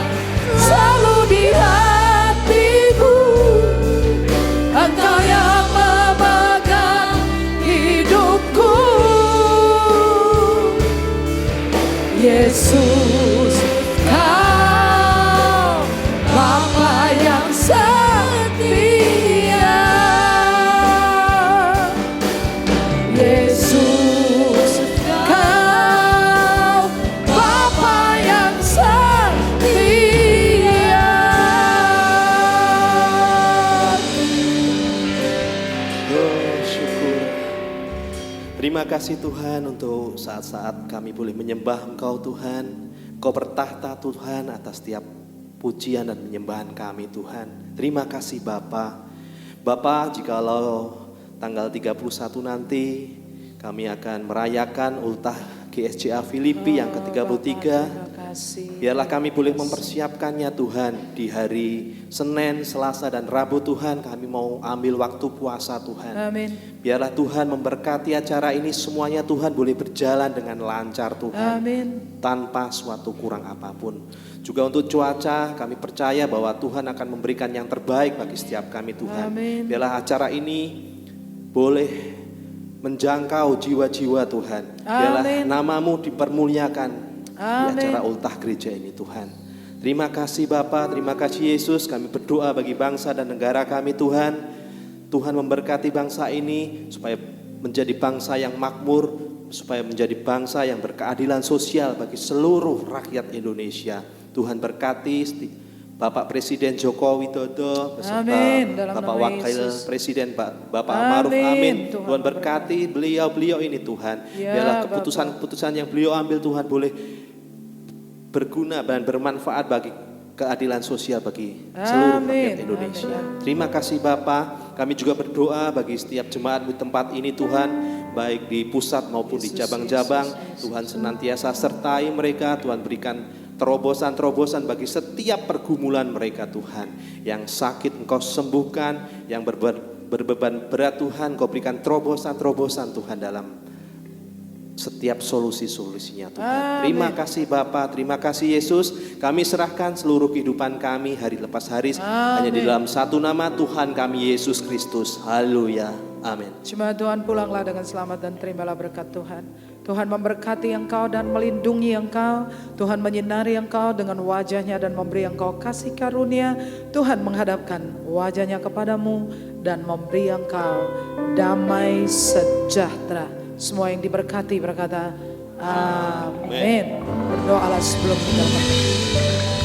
S4: selalu di hatimu. Engkau yang memegang hidupku. Yesus, Kau Bapa yang setia. Yesus, Kau Bapa yang setia.
S1: Oh, syukur. Terima kasih Tuhan untuk saat-saat kami boleh menyembah Engkau Tuhan. Engkau bertahta Tuhan atas setiap pujian dan penyembahan kami Tuhan. Terima kasih Bapa. Bapa, jikalau tanggal 31 nanti kami akan merayakan ultah GSCA Filipi yang ke-33.
S4: Terima kasih.
S1: Biarlah kami boleh mempersiapkannya Tuhan. Di hari Senin, Selasa dan Rabu Tuhan kami mau ambil waktu puasa Tuhan.
S4: Amin.
S1: Biarlah Tuhan memberkati acara ini semuanya Tuhan boleh berjalan dengan lancar Tuhan.
S4: Amin.
S1: Tanpa suatu kurang apapun. Juga untuk cuaca kami percaya bahwa Tuhan akan memberikan yang terbaik bagi setiap kami Tuhan.
S4: Amin.
S1: Biarlah acara ini boleh menjangkau jiwa-jiwa Tuhan. Biarlah
S4: Amin.
S1: namamu dipermuliakan di
S4: Amin.
S1: acara ultah gereja ini Tuhan. Terima kasih Bapa, terima kasih Yesus. Kami berdoa bagi bangsa dan negara kami Tuhan. Tuhan memberkati bangsa ini supaya menjadi bangsa yang makmur, supaya menjadi bangsa yang berkeadilan sosial bagi seluruh rakyat Indonesia. Tuhan berkati Bapak Presiden Joko Widodo beserta
S4: Amin. Dalam
S1: Bapak
S4: nama
S1: Wakil
S4: Yesus.
S1: Presiden Bapak
S4: Amin.
S1: Ma'ruf Amin.
S4: Tuhan
S1: Tuhan berkati beliau-beliau ini Tuhan.
S4: Ya,
S1: Biarlah
S4: Bapak.
S1: keputusan-keputusan yang beliau ambil Tuhan boleh berguna dan bermanfaat bagi keadilan sosial bagi seluruh
S4: Amin.
S1: rakyat Indonesia. Terima kasih Bapa. Kami juga berdoa bagi setiap jemaat di tempat ini Tuhan, baik di pusat maupun di cabang-cabang. Tuhan senantiasa sertai mereka. Tuhan berikan terobosan-terobosan bagi setiap pergumulan mereka Tuhan. Yang sakit Engkau sembuhkan, yang berbeban berat Tuhan Engkau berikan terobosan-terobosan Tuhan dalam setiap solusi-solusinya Tuhan.
S4: Amin.
S1: Terima kasih Bapa, terima kasih Yesus. Kami serahkan seluruh kehidupan kami hari lepas hari hanya di dalam satu nama Tuhan kami Yesus Kristus. Haleluya. Amin.
S4: Jemaat Tuhan, pulanglah dengan selamat dan terimalah berkat Tuhan. Tuhan memberkati engkau dan melindungi engkau. Tuhan menyinari engkau dengan wajahnya dan memberi engkau kasih karunia. Tuhan menghadapkan wajahnya kepadamu dan memberi engkau damai sejahtera. Semua yang diberkati berkata, amin. Berdoalah sebelum kita berdoa.